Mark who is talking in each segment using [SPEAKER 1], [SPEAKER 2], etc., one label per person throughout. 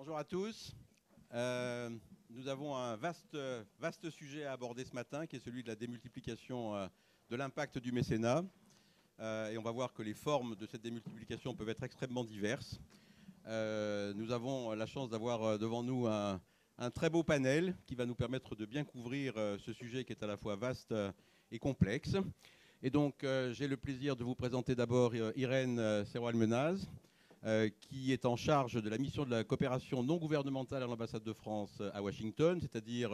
[SPEAKER 1] Bonjour à tous. Nous avons un vaste sujet à aborder ce matin, qui est celui de la démultiplication de l'impact du mécénat. Et on va voir que les formes de cette démultiplication peuvent être extrêmement diverses. Nous avons la chance d'avoir devant nous un très beau panel qui va nous permettre de bien couvrir ce sujet qui est à la fois vaste et complexe. Et donc, j'ai le plaisir de vous présenter d'abord Irène Serroal-Menaz, qui est en charge de la mission de la coopération non gouvernementale à l'ambassade de France à Washington, c'est-à-dire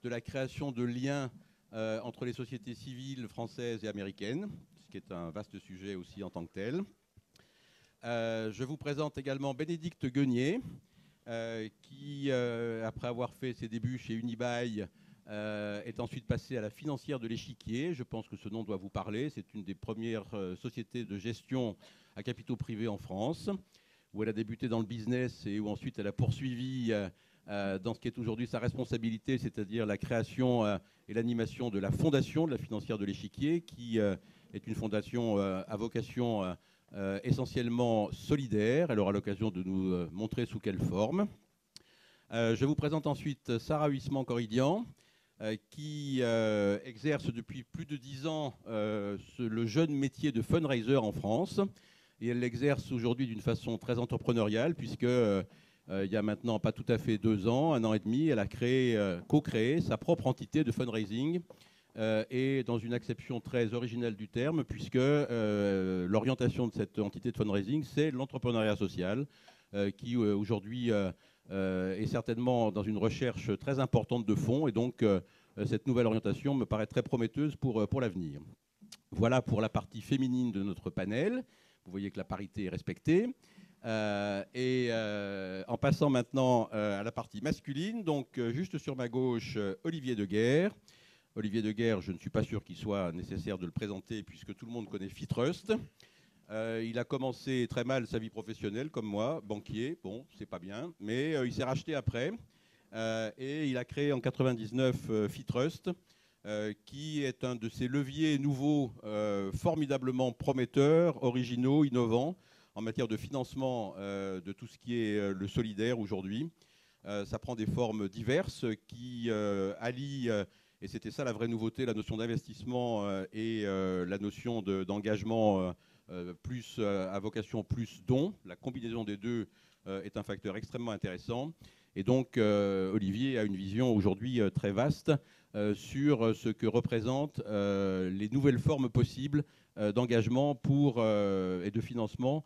[SPEAKER 1] de la création de liens entre les sociétés civiles françaises et américaines, ce qui est un vaste sujet aussi en tant que tel. Je vous présente également Bénédicte Guenier, qui, après avoir fait ses débuts chez Unibail, est ensuite passée à la financière de l'Échiquier. Je pense que ce nom doit vous parler. C'est une des premières sociétés de gestion à capitaux privés en France, où elle a débuté dans le business et où ensuite elle a poursuivi dans ce qui est aujourd'hui sa responsabilité, c'est-à-dire la création et l'animation de la fondation de la financière de l'Échiquier, qui est une fondation à vocation essentiellement solidaire. Elle aura l'occasion de nous montrer sous quelle forme. Je vous présente ensuite Sarah Huisman-Corridian, qui exerce depuis plus de 10 ans le jeune métier de fundraiser en France. Et elle l'exerce aujourd'hui d'une façon très entrepreneuriale, puisque il y a maintenant pas tout à fait 2 ans, 1 an et demi, elle a co-créé sa propre entité de fundraising, et dans une acception très originale du terme, puisque l'orientation de cette entité de fundraising, c'est l'entrepreneuriat social, qui aujourd'hui est certainement dans une recherche très importante de fonds, et donc cette nouvelle orientation me paraît très prometteuse pour l'avenir. Voilà pour la partie féminine de notre panel. Vous voyez que la parité est respectée. En passant maintenant à la partie masculine, donc juste sur ma gauche, Olivier Deguerre. Olivier Deguerre, je ne suis pas sûr qu'il soit nécessaire de le présenter puisque tout le monde connaît Fitrust. Il a commencé très mal sa vie professionnelle, comme moi, banquier. Bon, c'est pas bien, mais il s'est racheté après. Et il a créé en 1999 Fitrust, qui est un de ces leviers nouveaux, formidablement prometteurs, originaux, innovants, en matière de financement de tout ce qui est le solidaire aujourd'hui. Ça prend des formes diverses qui allient, et c'était ça la vraie nouveauté, la notion d'investissement et la notion d'engagement plus à vocation plus don. La combinaison des deux est un facteur extrêmement intéressant. Et donc, Olivier a une vision aujourd'hui très vaste sur ce que représentent les nouvelles formes possibles d'engagement et de financement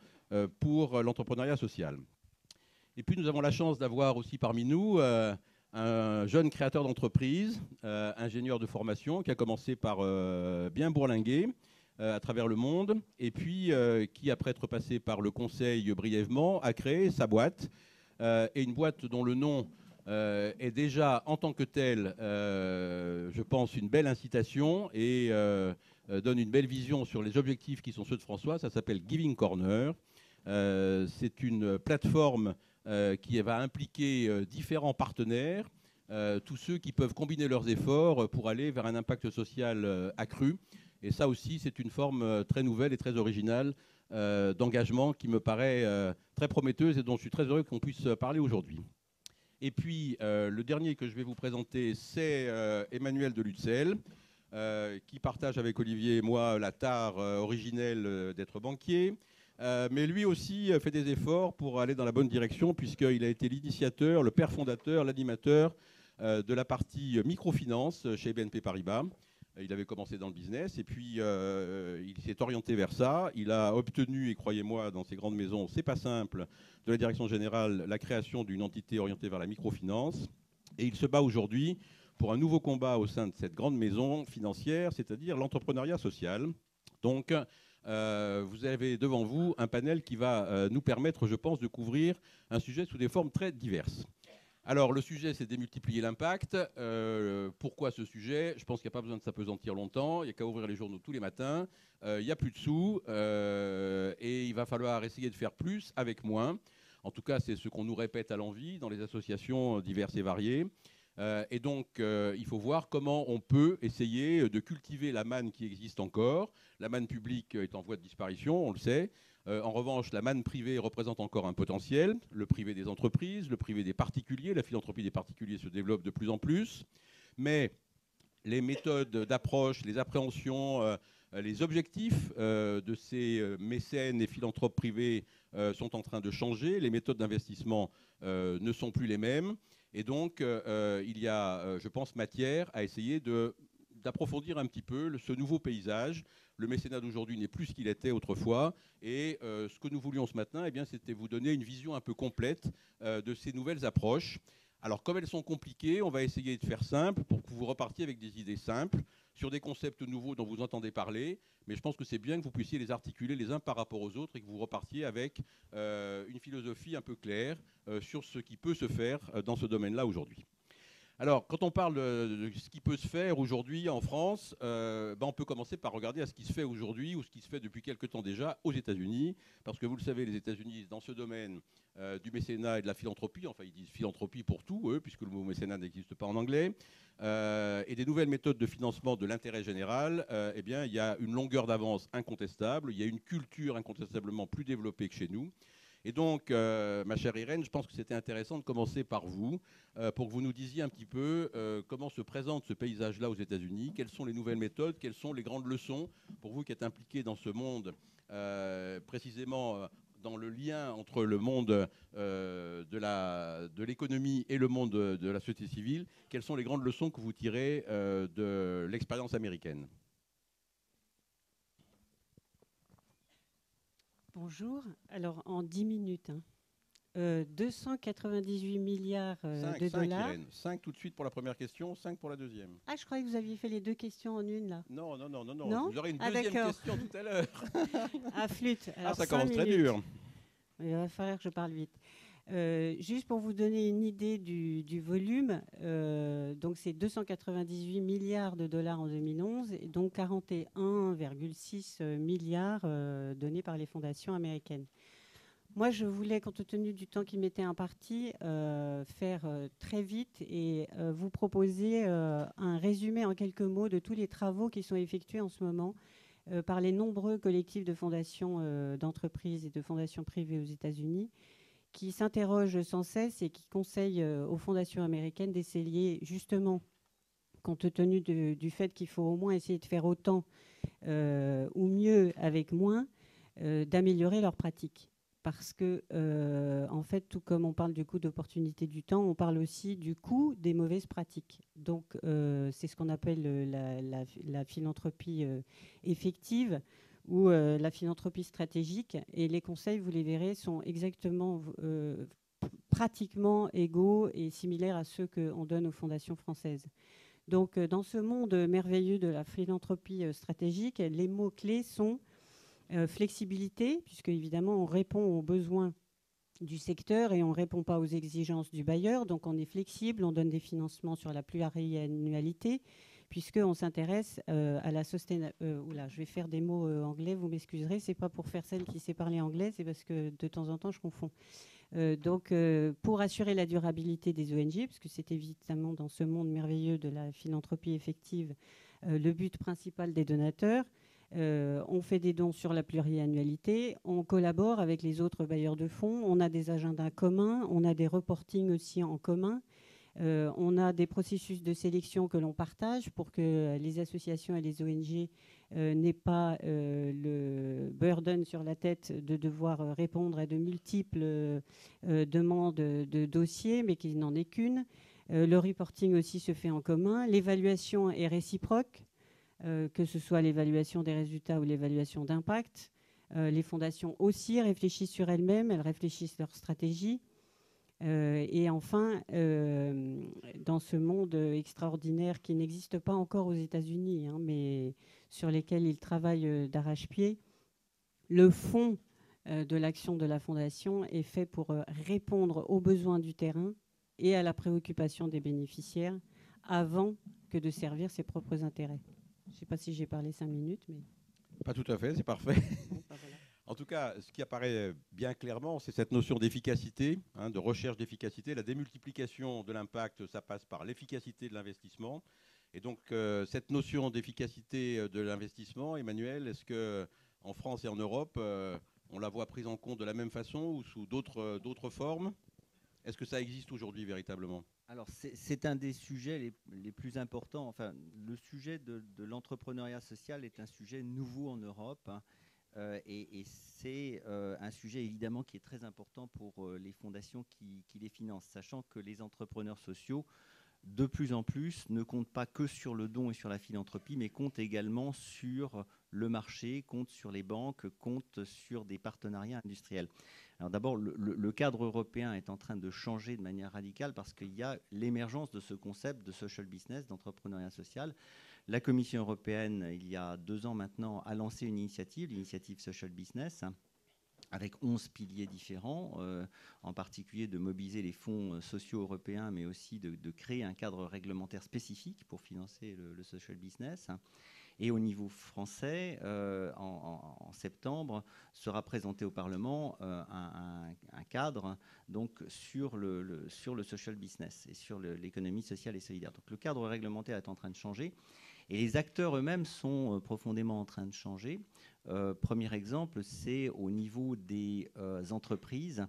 [SPEAKER 1] pour l'entrepreneuriat social. Et puis, nous avons la chance d'avoir aussi parmi nous un jeune créateur d'entreprise, ingénieur de formation, qui a commencé par bien bourlinguer à travers le monde, et puis qui, après être passé par le conseil brièvement, a créé sa boîte, et une boîte dont le nom est déjà en tant que tel, je pense, une belle incitation et donne une belle vision sur les objectifs qui sont ceux de François. Ça s'appelle Giving Corner. C'est une plateforme qui va impliquer différents partenaires, tous ceux qui peuvent combiner leurs efforts pour aller vers un impact social accru. Et ça aussi, c'est une forme très nouvelle et très originale d'engagement qui me paraît très prometteuse et dont je suis très heureux qu'on puisse parler aujourd'hui. Et puis, le dernier que je vais vous présenter, c'est Emmanuel de Lutzel, qui partage avec Olivier et moi la tare originelle d'être banquier. Mais lui aussi fait des efforts pour aller dans la bonne direction, puisqu'il a été l'initiateur, le père fondateur, l'animateur de la partie microfinance chez BNP Paribas. Il avait commencé dans le business et puis il s'est orienté vers ça. Il a obtenu, et croyez-moi, dans ces grandes maisons, c'est pas simple, de la direction générale, la création d'une entité orientée vers la microfinance. Et il se bat aujourd'hui pour un nouveau combat au sein de cette grande maison financière, c'est-à-dire l'entrepreneuriat social. Donc, vous avez devant vous un panel qui va nous permettre, je pense, de couvrir un sujet sous des formes très diverses. Alors, le sujet, c'est démultiplier l'impact. Pourquoi ce sujet? Je pense qu'il n'y a pas besoin de s'apesantir longtemps. Il n'y a qu'à ouvrir les journaux tous les matins. Il n'y a plus de sous. Et il va falloir essayer de faire plus avec moins. En tout cas, c'est ce qu'on nous répète à l'envi dans les associations diverses et variées. Et donc, il faut voir comment on peut essayer de cultiver la manne qui existe encore. La manne publique est en voie de disparition, on le sait. En revanche, la manne privée représente encore un potentiel, le privé des entreprises, le privé des particuliers. La philanthropie des particuliers se développe de plus en plus. Mais les méthodes d'approche, les appréhensions, les objectifs de ces mécènes et philanthropes privés sont en train de changer. Les méthodes d'investissement ne sont plus les mêmes. Et donc, il y a, je pense, matière à essayer d'approfondir un petit peu ce nouveau paysage. Le mécénat d'aujourd'hui n'est plus ce qu'il était autrefois. Et ce que nous voulions ce matin, eh bien, c'était vous donner une vision un peu complète de ces nouvelles approches. Alors, comme elles sont compliquées, on va essayer de faire simple pour que vous repartiez avec des idées simples sur des concepts nouveaux dont vous entendez parler. Mais je pense que c'est bien que vous puissiez les articuler les uns par rapport aux autres et que vous repartiez avec une philosophie un peu claire sur ce qui peut se faire dans ce domaine-là aujourd'hui. Alors, quand on parle de ce qui peut se faire aujourd'hui en France, on peut commencer par regarder à ce qui se fait aujourd'hui ou ce qui se fait depuis quelque temps déjà aux États-Unis. Parce que vous le savez, les États-Unis, dans ce domaine du mécénat et de la philanthropie, enfin ils disent philanthropie pour tout, eux, puisque le mot mécénat n'existe pas en anglais, et des nouvelles méthodes de financement de l'intérêt général, eh bien, il y a une longueur d'avance incontestable, il y a une culture incontestablement plus développée que chez nous. Et donc, ma chère Irène, je pense que c'était intéressant de commencer par vous, pour que vous nous disiez un petit peu comment se présente ce paysage-là aux États-Unis, quelles sont les nouvelles méthodes, quelles sont les grandes leçons, pour vous qui êtes impliqués dans ce monde, précisément dans le lien entre le monde de l'économie et le monde de la société civile, quelles sont les grandes leçons que vous tirez de l'expérience américaine ?
[SPEAKER 2] Bonjour. Alors, en 10 minutes, 298 milliards de
[SPEAKER 1] 5,
[SPEAKER 2] dollars.
[SPEAKER 1] Irène. 5 tout de suite pour la première question, 5 pour la deuxième.
[SPEAKER 2] Ah, je croyais que vous aviez fait les deux questions en une, là.
[SPEAKER 1] Non.
[SPEAKER 2] Non.
[SPEAKER 1] Vous aurez une deuxième question tout à l'heure.
[SPEAKER 2] À flûte. Alors,
[SPEAKER 1] ça
[SPEAKER 2] 5
[SPEAKER 1] commence très
[SPEAKER 2] minutes.
[SPEAKER 1] dur.
[SPEAKER 2] Il va falloir que je parle vite. Juste pour vous donner une idée du volume, donc c'est 298 milliards de dollars en 2011, et donc 41,6 milliards donnés par les fondations américaines. Moi, je voulais, compte tenu du temps qui m'était imparti, faire très vite et vous proposer un résumé en quelques mots de tous les travaux qui sont effectués en ce moment par les nombreux collectifs de fondations d'entreprises et de fondations privées aux États-Unis qui s'interrogent sans cesse et qui conseillent aux fondations américaines d'essayer justement, compte tenu du fait qu'il faut au moins essayer de faire autant ou mieux avec moins, d'améliorer leurs pratiques. Parce que, en fait, tout comme on parle du coût d'opportunité du temps, on parle aussi du coût des mauvaises pratiques. Donc, c'est ce qu'on appelle la philanthropie effective ou la philanthropie stratégique. Et les conseils, vous les verrez, sont exactement pratiquement égaux et similaires à ceux qu'on donne aux fondations françaises. Donc, dans ce monde merveilleux de la philanthropie stratégique, les mots-clés sont flexibilité, puisque évidemment on répond aux besoins du secteur et on ne répond pas aux exigences du bailleur. Donc on est flexible, on donne des financements sur la pluriannualité, puisqu'on s'intéresse à la sustainabilité. Oula, je vais faire des mots anglais, vous m'excuserez, c'est pas pour faire celle qui sait parler anglais, c'est parce que de temps en temps je confonds. Donc, pour assurer la durabilité des ONG, parce que c'est évidemment dans ce monde merveilleux de la philanthropie effective le but principal des donateurs, on fait des dons sur la pluriannualité, on collabore avec les autres bailleurs de fonds, on a des agendas communs, on a des reportings aussi en commun, on a des processus de sélection que l'on partage pour que les associations et les ONG n'aient pas le burden sur la tête de devoir répondre à de multiples demandes de dossiers, mais qu'il n'en est qu'une. Le reporting aussi se fait en commun. L'évaluation est réciproque. Que ce soit l'évaluation des résultats ou l'évaluation d'impact. Les fondations aussi réfléchissent sur elles-mêmes, elles réfléchissent leur stratégie. Et enfin, dans ce monde extraordinaire qui n'existe pas encore aux États-Unis, mais sur lesquels ils travaillent d'arrache-pied, le fond de l'action de la fondation est fait pour répondre aux besoins du terrain et à la préoccupation des bénéficiaires avant que de servir ses propres intérêts. Je ne sais pas si j'ai parlé 5 minutes, mais...
[SPEAKER 1] Pas tout à fait, c'est parfait. Bon, voilà. En tout cas, ce qui apparaît bien clairement, c'est cette notion d'efficacité, de recherche d'efficacité. La démultiplication de l'impact, ça passe par l'efficacité de l'investissement. Et donc, cette notion d'efficacité de l'investissement, Emmanuel, est-ce qu'en France et en Europe, on la voit prise en compte de la même façon ou sous d'autres formes? Est-ce que ça existe aujourd'hui véritablement?
[SPEAKER 3] Alors, c'est un des sujets les plus importants. Enfin, le sujet de l'entrepreneuriat social est un sujet nouveau en Europe, hein, et c'est un sujet évidemment qui est très important pour les fondations qui les financent, sachant que les entrepreneurs sociaux, de plus en plus, ne comptent pas que sur le don et sur la philanthropie, mais comptent également sur le marché, comptent sur les banques, comptent sur des partenariats industriels. Alors d'abord, le cadre européen est en train de changer de manière radicale parce qu'il y a l'émergence de ce concept de social business, d'entrepreneuriat social. La Commission européenne, il y a 2 ans maintenant, a lancé une initiative, l'initiative Social Business, avec 11 piliers différents, en particulier de mobiliser les fonds sociaux européens, mais aussi de créer un cadre réglementaire spécifique pour financer le social business. Et au niveau français, en septembre, sera présenté au Parlement un cadre donc, sur le social business et sur l'économie sociale et solidaire. Donc le cadre réglementaire est en train de changer et les acteurs eux-mêmes sont profondément en train de changer. Premier exemple, c'est au niveau des entreprises.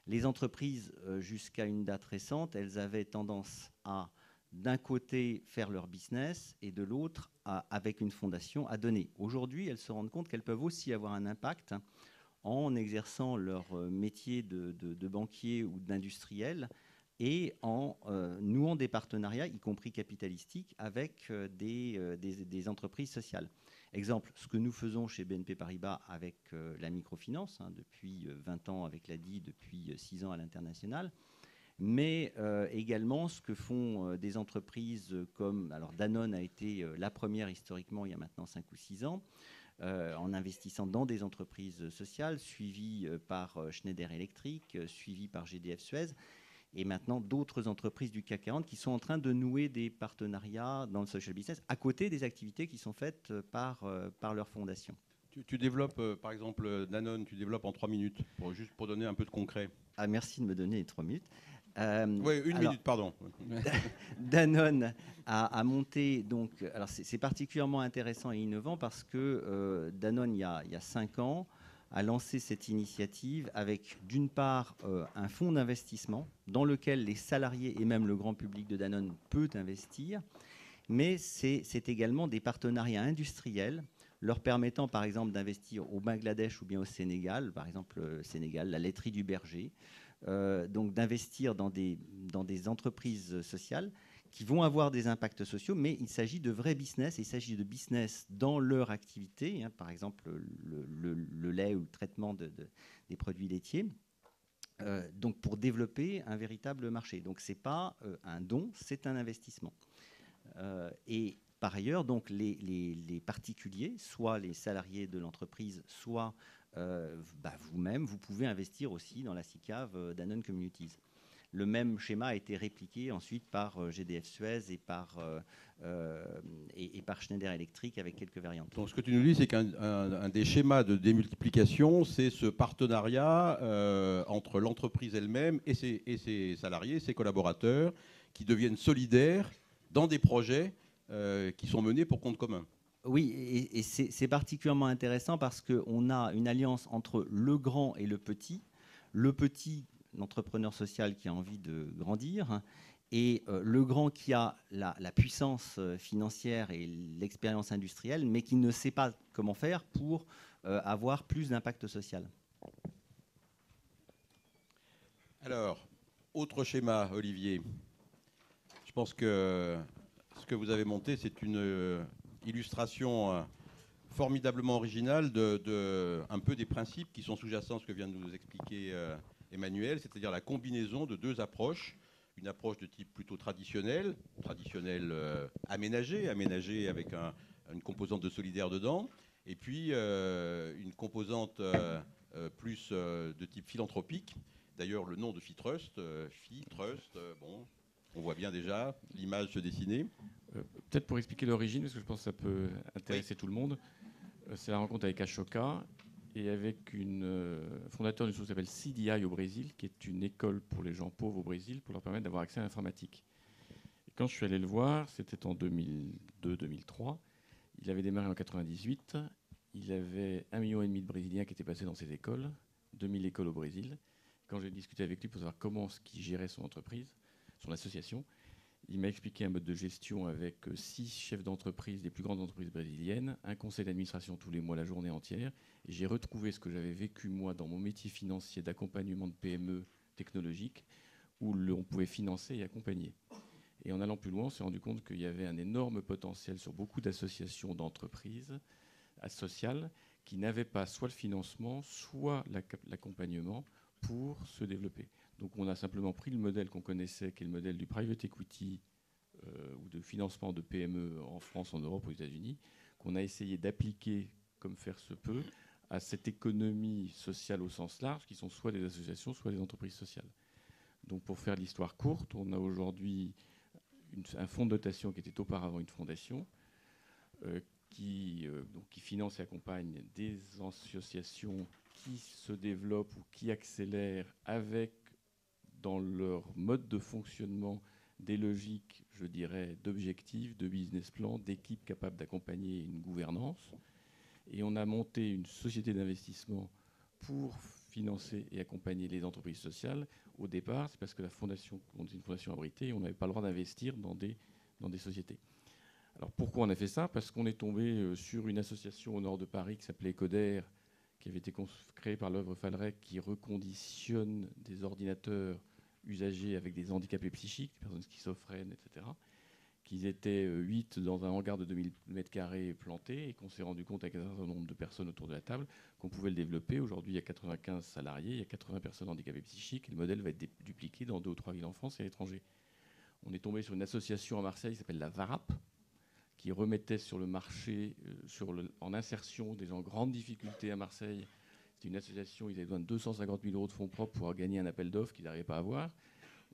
[SPEAKER 3] Les entreprises, jusqu'à une date récente, elles avaient tendance à, d'un côté, faire leur business et de l'autre, avec une fondation, à donner. Aujourd'hui, elles se rendent compte qu'elles peuvent aussi avoir un impact en exerçant leur métier de banquier ou d'industriel et en nouant des partenariats, y compris capitalistiques, avec des entreprises sociales. Exemple, ce que nous faisons chez BNP Paribas avec la microfinance, hein, depuis 20 ans avec l'ADI, depuis 6 ans à l'international, mais également ce que font des entreprises comme... Alors Danone a été la première historiquement il y a maintenant 5 ou 6 ans, en investissant dans des entreprises sociales, suivies par Schneider Electric, suivies par GDF Suez, et maintenant d'autres entreprises du CAC 40 qui sont en train de nouer des partenariats dans le social business, à côté des activités qui sont faites par leur fondation.
[SPEAKER 1] Tu développes, par exemple, Danone, tu développes en 3 minutes, juste pour donner un peu de concret.
[SPEAKER 3] Ah, merci de me donner les 3 minutes.
[SPEAKER 1] Oui, une minute, pardon.
[SPEAKER 3] Danone a monté, donc, alors c'est particulièrement intéressant et innovant parce que Danone, il y a 5 ans, a lancé cette initiative avec, d'une part, un fonds d'investissement dans lequel les salariés et même le grand public de Danone peut investir, mais c'est également des partenariats industriels leur permettant, par exemple, d'investir au Bangladesh ou bien au Sénégal, par exemple, Sénégal, la laiterie du berger, donc d'investir dans des entreprises sociales qui vont avoir des impacts sociaux, mais il s'agit de vrais business, il s'agit de business dans leur activité, hein, par exemple le lait ou le traitement des produits laitiers, donc pour développer un véritable marché. Donc ce n'est pas un don, c'est un investissement. Et par ailleurs, donc les particuliers, soit les salariés de l'entreprise, soit vous-même, vous pouvez investir aussi dans la SICAV Danone Communities. Le même schéma a été répliqué ensuite par GDF Suez et par Schneider Electric avec quelques variantes.
[SPEAKER 1] Donc ce que tu nous dis, c'est qu'un des schémas de démultiplication, c'est ce partenariat entre l'entreprise elle-même et ses salariés, ses collaborateurs, qui deviennent solidaires dans des projets qui sont menés pour compte commun.
[SPEAKER 3] Oui, et c'est particulièrement intéressant parce qu'on a une alliance entre le grand et le petit. Le petit, l'entrepreneur social qui a envie de grandir, et le grand qui a la puissance financière et l'expérience industrielle, mais qui ne sait pas comment faire pour avoir plus d'impact social.
[SPEAKER 1] Alors, autre schéma, Olivier. Je pense que ce que vous avez monté, c'est une illustration formidablement originale un peu des principes qui sont sous-jacents à ce que vient de nous expliquer Emmanuel, c'est-à-dire la combinaison de 2 approches. Une approche de type plutôt traditionnelle aménagée avec une composante de solidaire dedans, et puis une composante plus de type philanthropique. D'ailleurs, le nom de FiTrust, bon, on voit bien déjà l'image se dessiner.
[SPEAKER 4] Peut-être pour expliquer l'origine, parce que je pense que ça peut intéresser tout le monde. C'est la rencontre avec Ashoka et avec une fondateur d'une chose qui s'appelle CDI au Brésil, qui est une école pour les gens pauvres au Brésil, pour leur permettre d'avoir accès à l'informatique. Et quand je suis allé le voir, c'était en 2002-2003. Il avait démarré en 98. il avait 1,5 million de Brésiliens qui étaient passés dans ces écoles, 2000 écoles au Brésil. Quand j'ai discuté avec lui pour savoir comment il gérait son entreprise, son association, il m'a expliqué un mode de gestion avec 6 chefs d'entreprise des plus grandes entreprises brésiliennes, un conseil d'administration tous les mois, la journée entière. Et j'ai retrouvé ce que j'avais vécu, moi, dans mon métier financier d'accompagnement de PME technologiques, où on pouvait financer et accompagner. Et en allant plus loin, on s'est rendu compte qu'il y avait un énorme potentiel sur beaucoup d'associations d'entreprises sociales qui n'avaient pas soit le financement, soit l'accompagnement pour se développer. Donc on a simplement pris le modèle qu'on connaissait, qui est le modèle du private equity ou de financement de PME en France, en Europe, aux États-Unis, qu'on a essayé d'appliquer comme faire se peut à cette économie sociale au sens large, qui sont soit des associations, soit des entreprises sociales. Donc pour faire l'histoire courte, on a aujourd'hui un fonds de dotation qui était auparavant une fondation, qui finance et accompagne des associations qui se développent ou qui accélèrent avec, dans leur mode de fonctionnement, des logiques, je dirais, d'objectifs, de business plan, d'équipes capables d'accompagner une gouvernance. Et on a monté une société d'investissement pour financer et accompagner les entreprises sociales. Au départ, c'est parce que la fondation, on est une fondation abritée, et on n'avait pas le droit d'investir dans des sociétés. Alors pourquoi on a fait ça? Parce qu'on est tombé sur une association au nord de Paris qui s'appelait Ecoder, qui avait été créée par l'œuvre Falrec, qui reconditionne des ordinateurs usagers avec des handicapés psychiques, des personnes schizophrènes, etc. Qu'ils étaient 8 dans un hangar de 2000 m² planté, et qu'on s'est rendu compte avec un certain nombre de personnes autour de la table qu'on pouvait le développer. Aujourd'hui, il y a 95 salariés, il y a 80 personnes handicapées psychiques, et le modèle va être dupliqué dans 2 ou 3 villes en France et à l'étranger. On est tombé sur une association à Marseille qui s'appelle la VARAP, qui remettait sur le marché, en insertion, des gens en grande difficulté à Marseille. C'était une association, ils avaient besoin de 250 000 € de fonds propres pour gagner un appel d'offres qu'ils n'arrivaient pas à avoir.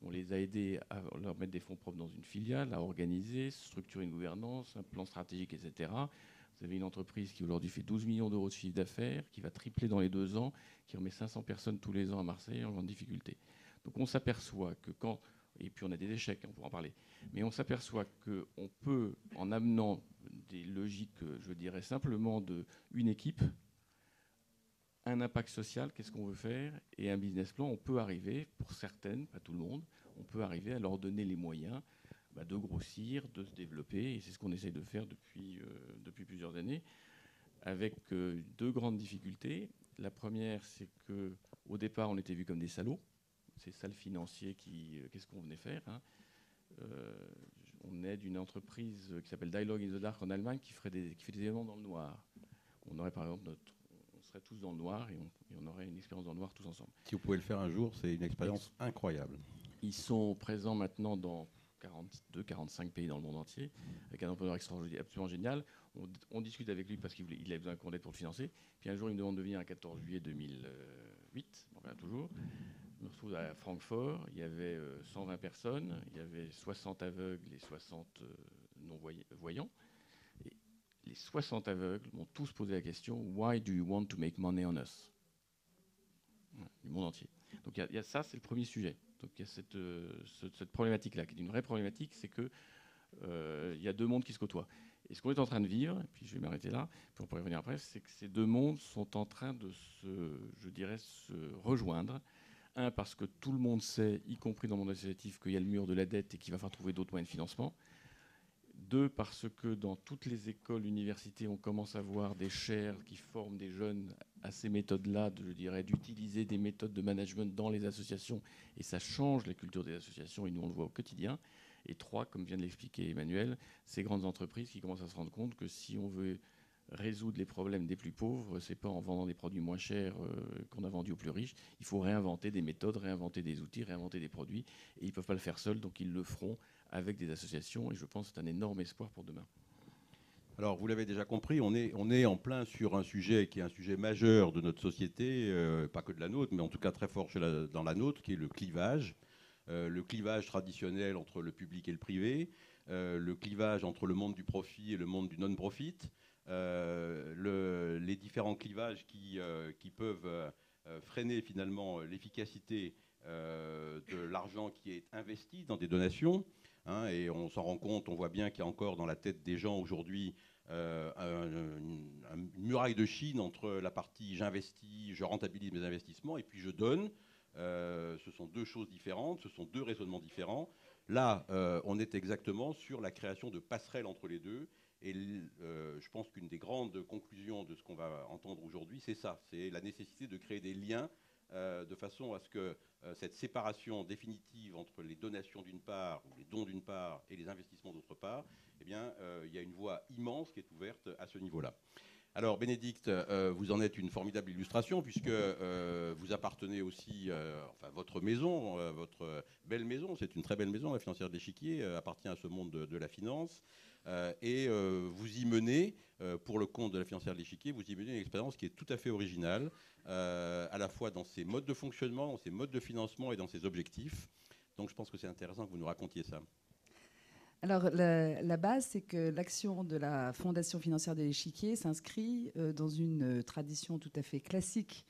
[SPEAKER 4] On les a aidés à leur mettre des fonds propres dans une filiale, à organiser, structurer une gouvernance, un plan stratégique, etc. Vous avez une entreprise qui aujourd'hui fait 12 millions d'euros de chiffre d'affaires, qui va tripler dans les 2 ans, qui remet 500 personnes tous les ans à Marseille en grande difficulté. Donc on s'aperçoit que quand... Et puis on a des échecs, on pourra en parler. Mais on s'aperçoit qu'on peut, en amenant des logiques, je dirais simplement d'une équipe, un impact social, qu'est-ce qu'on veut faire, et un business plan, on peut arriver, pour certaines, pas tout le monde, on peut arriver à leur donner les moyens de grossir, de se développer, et c'est ce qu'on essaye de faire depuis plusieurs années, avec 2 grandes difficultés. La première, c'est qu'au départ, on était vus comme des salauds. Ces salles financiers qu'est-ce qu'on venait faire, hein. On aide une entreprise qui s'appelle Dialogue in the Dark en Allemagne qui fait des événements dans le noir. On aurait par exemple on serait tous dans le noir et on aurait une expérience dans le noir tous ensemble.
[SPEAKER 1] Si vous pouvez le faire un jour, c'est une expérience incroyable.
[SPEAKER 4] Ils sont présents maintenant dans 42-45 pays dans le monde entier, avec un entrepreneur extraordinaire, absolument génial. On discute avec lui parce qu'il avait besoin qu'on aide pour le financer. Puis un jour, il me demande de venir un 14 juillet 2008, enfin toujours. Je me retrouve à Francfort, il y avait 120 personnes, il y avait 60 aveugles et 60 non-voyants. Et les 60 aveugles m'ont tous posé la question « Why do you want to make money on us ?» Du monde entier. Donc il y a ça, c'est le premier sujet. Donc il y a cette problématique-là, qui est une vraie problématique, c'est qu'il y a 2 mondes qui se côtoient. Et ce qu'on est en train de vivre, et puis je vais m'arrêter là, puis on pourrait revenir après, c'est que ces 2 mondes sont en train de se rejoindre. Un, parce que tout le monde sait, y compris dans le monde associatif, qu'il y a le mur de la dette et qu'il va falloir trouver d'autres moyens de financement. 2, parce que dans toutes les écoles, universités, on commence à voir des chaires qui forment des jeunes à ces méthodes-là, je dirais, d'utiliser des méthodes de management dans les associations. Et ça change la culture des associations et nous, on le voit au quotidien. Et 3, comme vient de l'expliquer Emmanuel, ces grandes entreprises qui commencent à se rendre compte que si on veut résoudre les problèmes des plus pauvres, c'est pas en vendant des produits moins chers qu'on a vendus aux plus riches. Il faut réinventer des méthodes, réinventer des outils, réinventer des produits. Et ils ne peuvent pas le faire seuls, donc ils le feront avec des associations. Et je pense que c'est un énorme espoir pour demain.
[SPEAKER 1] Alors, vous l'avez déjà compris, on est en plein sur un sujet qui est un sujet majeur de notre société, pas que de la nôtre, mais en tout cas très fort dans la nôtre, qui est le clivage. Le clivage traditionnel entre le public et le privé, le clivage entre le monde du profit et le monde du non-profit, les différents clivages qui peuvent freiner finalement l'efficacité de l'argent qui est investi dans des donations. Hein, et on s'en rend compte, on voit bien qu'il y a encore dans la tête des gens aujourd'hui une muraille de Chine entre la partie j'investis, je rentabilise mes investissements, et puis je donne. Ce sont deux choses différentes, ce sont deux raisonnements différents. Là, on est exactement sur la création de passerelles entre les deux. Et je pense qu'une des grandes conclusions de ce qu'on va entendre aujourd'hui, c'est ça, c'est la nécessité de créer des liens de façon à ce que cette séparation définitive entre les donations d'une part, ou les dons d'une part, et les investissements d'autre part, eh bien, il y a une voie immense qui est ouverte à ce niveau-là. Alors, Bénédicte, vous en êtes une formidable illustration, puisque vous appartenez aussi, enfin, votre maison, votre belle maison, c'est une très belle maison, la Financière de l'Échiquier, appartient à ce monde de la finance. Et vous y menez, pour le compte de la Financière de l'Échiquier, vous y menez une expérience qui est tout à fait originale, à la fois dans ses modes de fonctionnement, dans ses modes de financement et dans ses objectifs. Donc je pense que c'est intéressant que vous nous racontiez ça.
[SPEAKER 5] Alors, la base, c'est que l'action de la Fondation financière de l'Échiquier s'inscrit dans une tradition tout à fait classique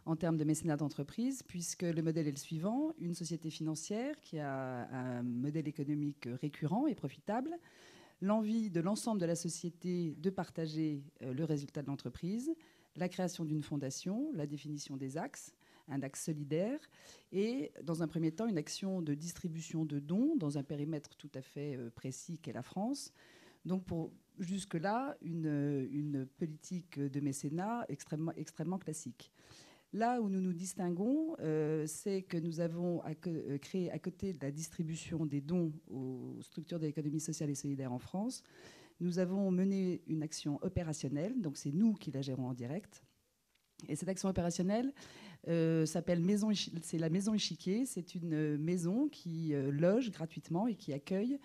[SPEAKER 5] en termes de mécénat d'entreprise, puisque le modèle est le suivant: une société financière qui a un modèle économique récurrent et profitable, l'envie de l'ensemble de la société de partager le résultat de l'entreprise, la création d'une fondation, la définition des axes, un axe solidaire, et dans un premier temps, une action de distribution de dons dans un périmètre tout à fait précis qu'est la France. Donc jusque-là, une politique de mécénat extrêmement classique. Là où nous nous distinguons, c'est que nous avons créé, à côté de la distribution des dons aux structures de l'économie sociale et solidaire en France, nous avons mené une action opérationnelle, donc c'est nous qui la gérons en direct. Et cette action opérationnelle s'appelle c'est la Maison Échiquier. C'est une maison qui loge gratuitement et qui accueille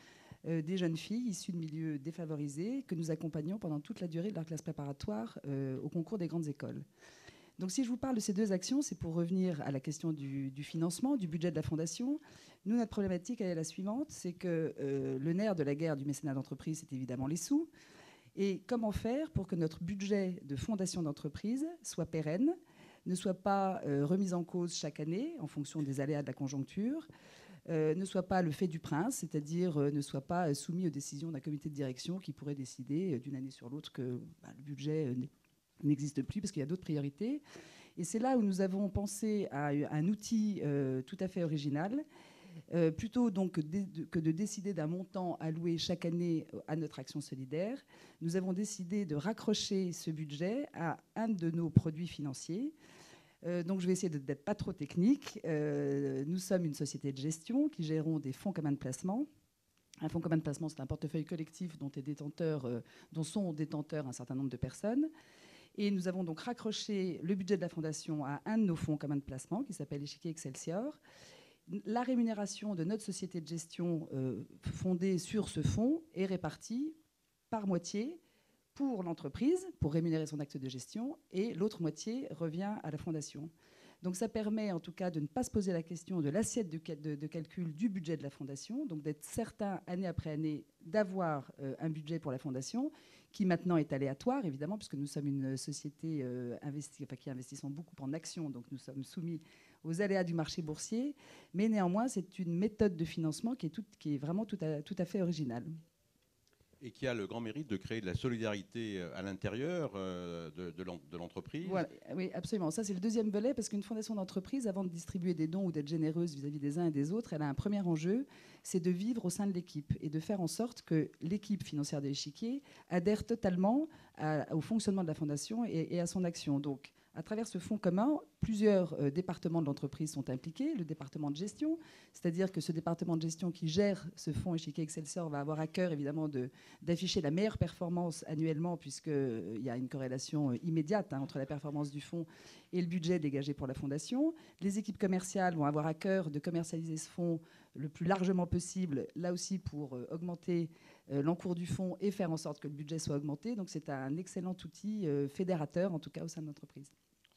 [SPEAKER 5] des jeunes filles issues de milieux défavorisés que nous accompagnons pendant toute la durée de leur classe préparatoire au concours des grandes écoles. Donc si je vous parle de ces deux actions, c'est pour revenir à la question du financement, du budget de la Fondation. Nous, notre problématique, elle est la suivante, c'est que le nerf de la guerre du mécénat d'entreprise, c'est évidemment les sous. Et comment faire pour que notre budget de fondation d'entreprise soit pérenne, ne soit pas remis en cause chaque année en fonction des aléas de la conjoncture, ne soit pas le fait du prince, c'est-à-dire ne soit pas soumis aux décisions d'un comité de direction qui pourrait décider d'une année sur l'autre que le budget n'existe plus parce qu'il y a d'autres priorités. Et c'est là où nous avons pensé à un outil tout à fait original. Plutôt donc que de décider d'un montant alloué chaque année à notre action solidaire, nous avons décidé de raccrocher ce budget à un de nos produits financiers. Donc je vais essayer d'être pas trop technique. Nous sommes une société de gestion qui gérons des fonds communs de placement. Un fonds commun de placement, c'est un portefeuille collectif dont sont détenteurs un certain nombre de personnes. Et nous avons donc raccroché le budget de la Fondation à un de nos fonds communs de placement qui s'appelle Échiquier Excelsior. La rémunération de notre société de gestion fondée sur ce fonds est répartie par moitié pour l'entreprise, pour rémunérer son acte de gestion, et l'autre moitié revient à la Fondation. Donc ça permet en tout cas de ne pas se poser la question de l'assiette de calcul du budget de la Fondation, donc d'être certain année après année d'avoir un budget pour la Fondation, qui maintenant est aléatoire évidemment, puisque nous sommes une société qui investissons beaucoup en actions, donc nous sommes soumis aux aléas du marché boursier, mais néanmoins c'est une méthode de financement qui est vraiment tout à fait originale.
[SPEAKER 1] Et qui a le grand mérite de créer de la solidarité à l'intérieur de l'entreprise.
[SPEAKER 5] Voilà, oui, absolument. Ça, c'est le deuxième volet, parce qu'une fondation d'entreprise, avant de distribuer des dons ou d'être généreuse vis-à-vis des uns et des autres, elle a un premier enjeu, c'est de vivre au sein de l'équipe et de faire en sorte que l'équipe financière de l'Échiquier adhère totalement au fonctionnement de la fondation et à son action. Donc, à travers ce fonds commun, plusieurs départements de l'entreprise sont impliqués. Le département de gestion, c'est-à-dire que ce département de gestion qui gère ce fonds Échiquier Excelsior va avoir à cœur évidemment d'afficher la meilleure performance annuellement, puisqu'il y a une corrélation immédiate entre la performance du fonds et le budget dégagé pour la fondation. Les équipes commerciales vont avoir à cœur de commercialiser ce fonds le plus largement possible, là aussi pour augmenter l'encours du fonds et faire en sorte que le budget soit augmenté. Donc c'est un excellent outil fédérateur, en tout cas au sein de l'entreprise.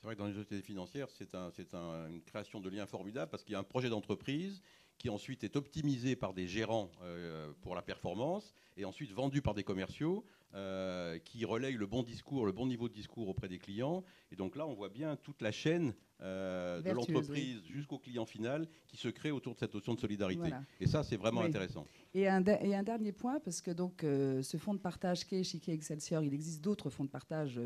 [SPEAKER 1] C'est vrai que dans les sociétés financières, c'est une création de liens formidables parce qu'il y a un projet d'entreprise qui ensuite est optimisé par des gérants pour la performance et ensuite vendu par des commerciaux qui relayent le bon discours, le bon niveau de discours auprès des clients. Et donc là, on voit bien toute la chaîne de l'entreprise jusqu'au client final qui se crée autour de cette notion de solidarité.
[SPEAKER 5] Voilà.
[SPEAKER 1] Et ça, c'est vraiment intéressant.
[SPEAKER 5] Et un dernier point, parce que donc, ce fonds de partage qu'est Échiquier Excelsior, il existe d'autres fonds de partage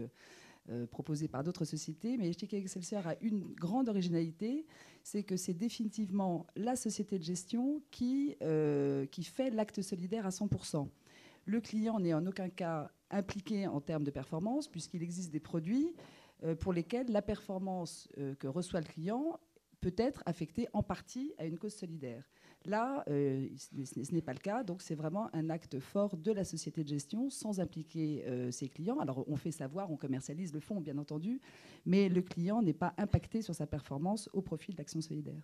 [SPEAKER 5] proposés par d'autres sociétés, mais Échiquier Excelsior a une grande originalité, c'est que c'est définitivement la société de gestion qui fait l'acte solidaire à 100%. Le client n'est en aucun cas impliqué en termes de performance, puisqu'il existe des produits pour lesquels la performance que reçoit le client peut être affectée en partie à une cause solidaire. Là, ce n'est pas le cas, donc c'est vraiment un acte fort de la société de gestion sans impliquer ses clients. Alors on fait savoir, on commercialise le fonds, bien entendu, mais le client n'est pas impacté sur sa performance au profit de l'action solidaire.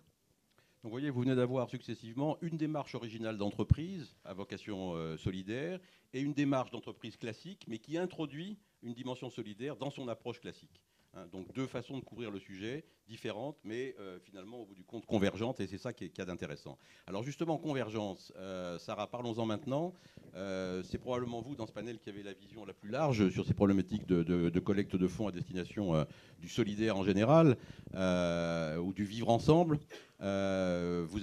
[SPEAKER 1] Donc vous voyez, vous venez d'avoir successivement une démarche originale d'entreprise à vocation solidaire et une démarche d'entreprise classique, mais qui introduit une dimension solidaire dans son approche classique. Donc deux façons de couvrir le sujet, différentes, mais finalement au bout du compte convergentes, et c'est ça qui est d'intéressant. Alors justement, convergence, Sarah, parlons-en maintenant. C'est probablement vous dans ce panel qui avez la vision la plus large sur ces problématiques de collecte de fonds à destination du solidaire en général, ou du vivre ensemble. Vous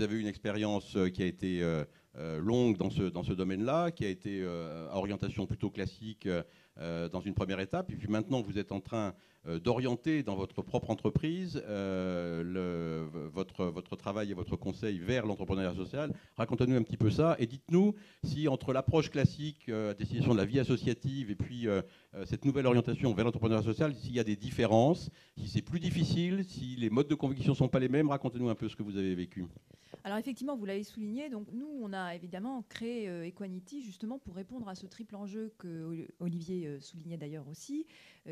[SPEAKER 1] avez une expérience qui a été longue dans ce domaine-là, qui a été à orientation plutôt classique dans une première étape, et puis maintenant vous êtes en train d'orienter dans votre propre entreprise votre travail et votre conseil vers l'entrepreneuriat social. Racontez-nous un petit peu ça et dites-nous si entre l'approche classique à destination de la vie associative et puis cette nouvelle orientation vers l'entrepreneuriat social, s'il y a des différences, si c'est plus difficile, si les modes de conviction ne sont pas les mêmes. Racontez-nous un peu ce que vous avez vécu.
[SPEAKER 6] Alors effectivement, vous l'avez souligné, donc nous, on a évidemment créé Equanity justement pour répondre à ce triple enjeu que Olivier soulignait d'ailleurs aussi,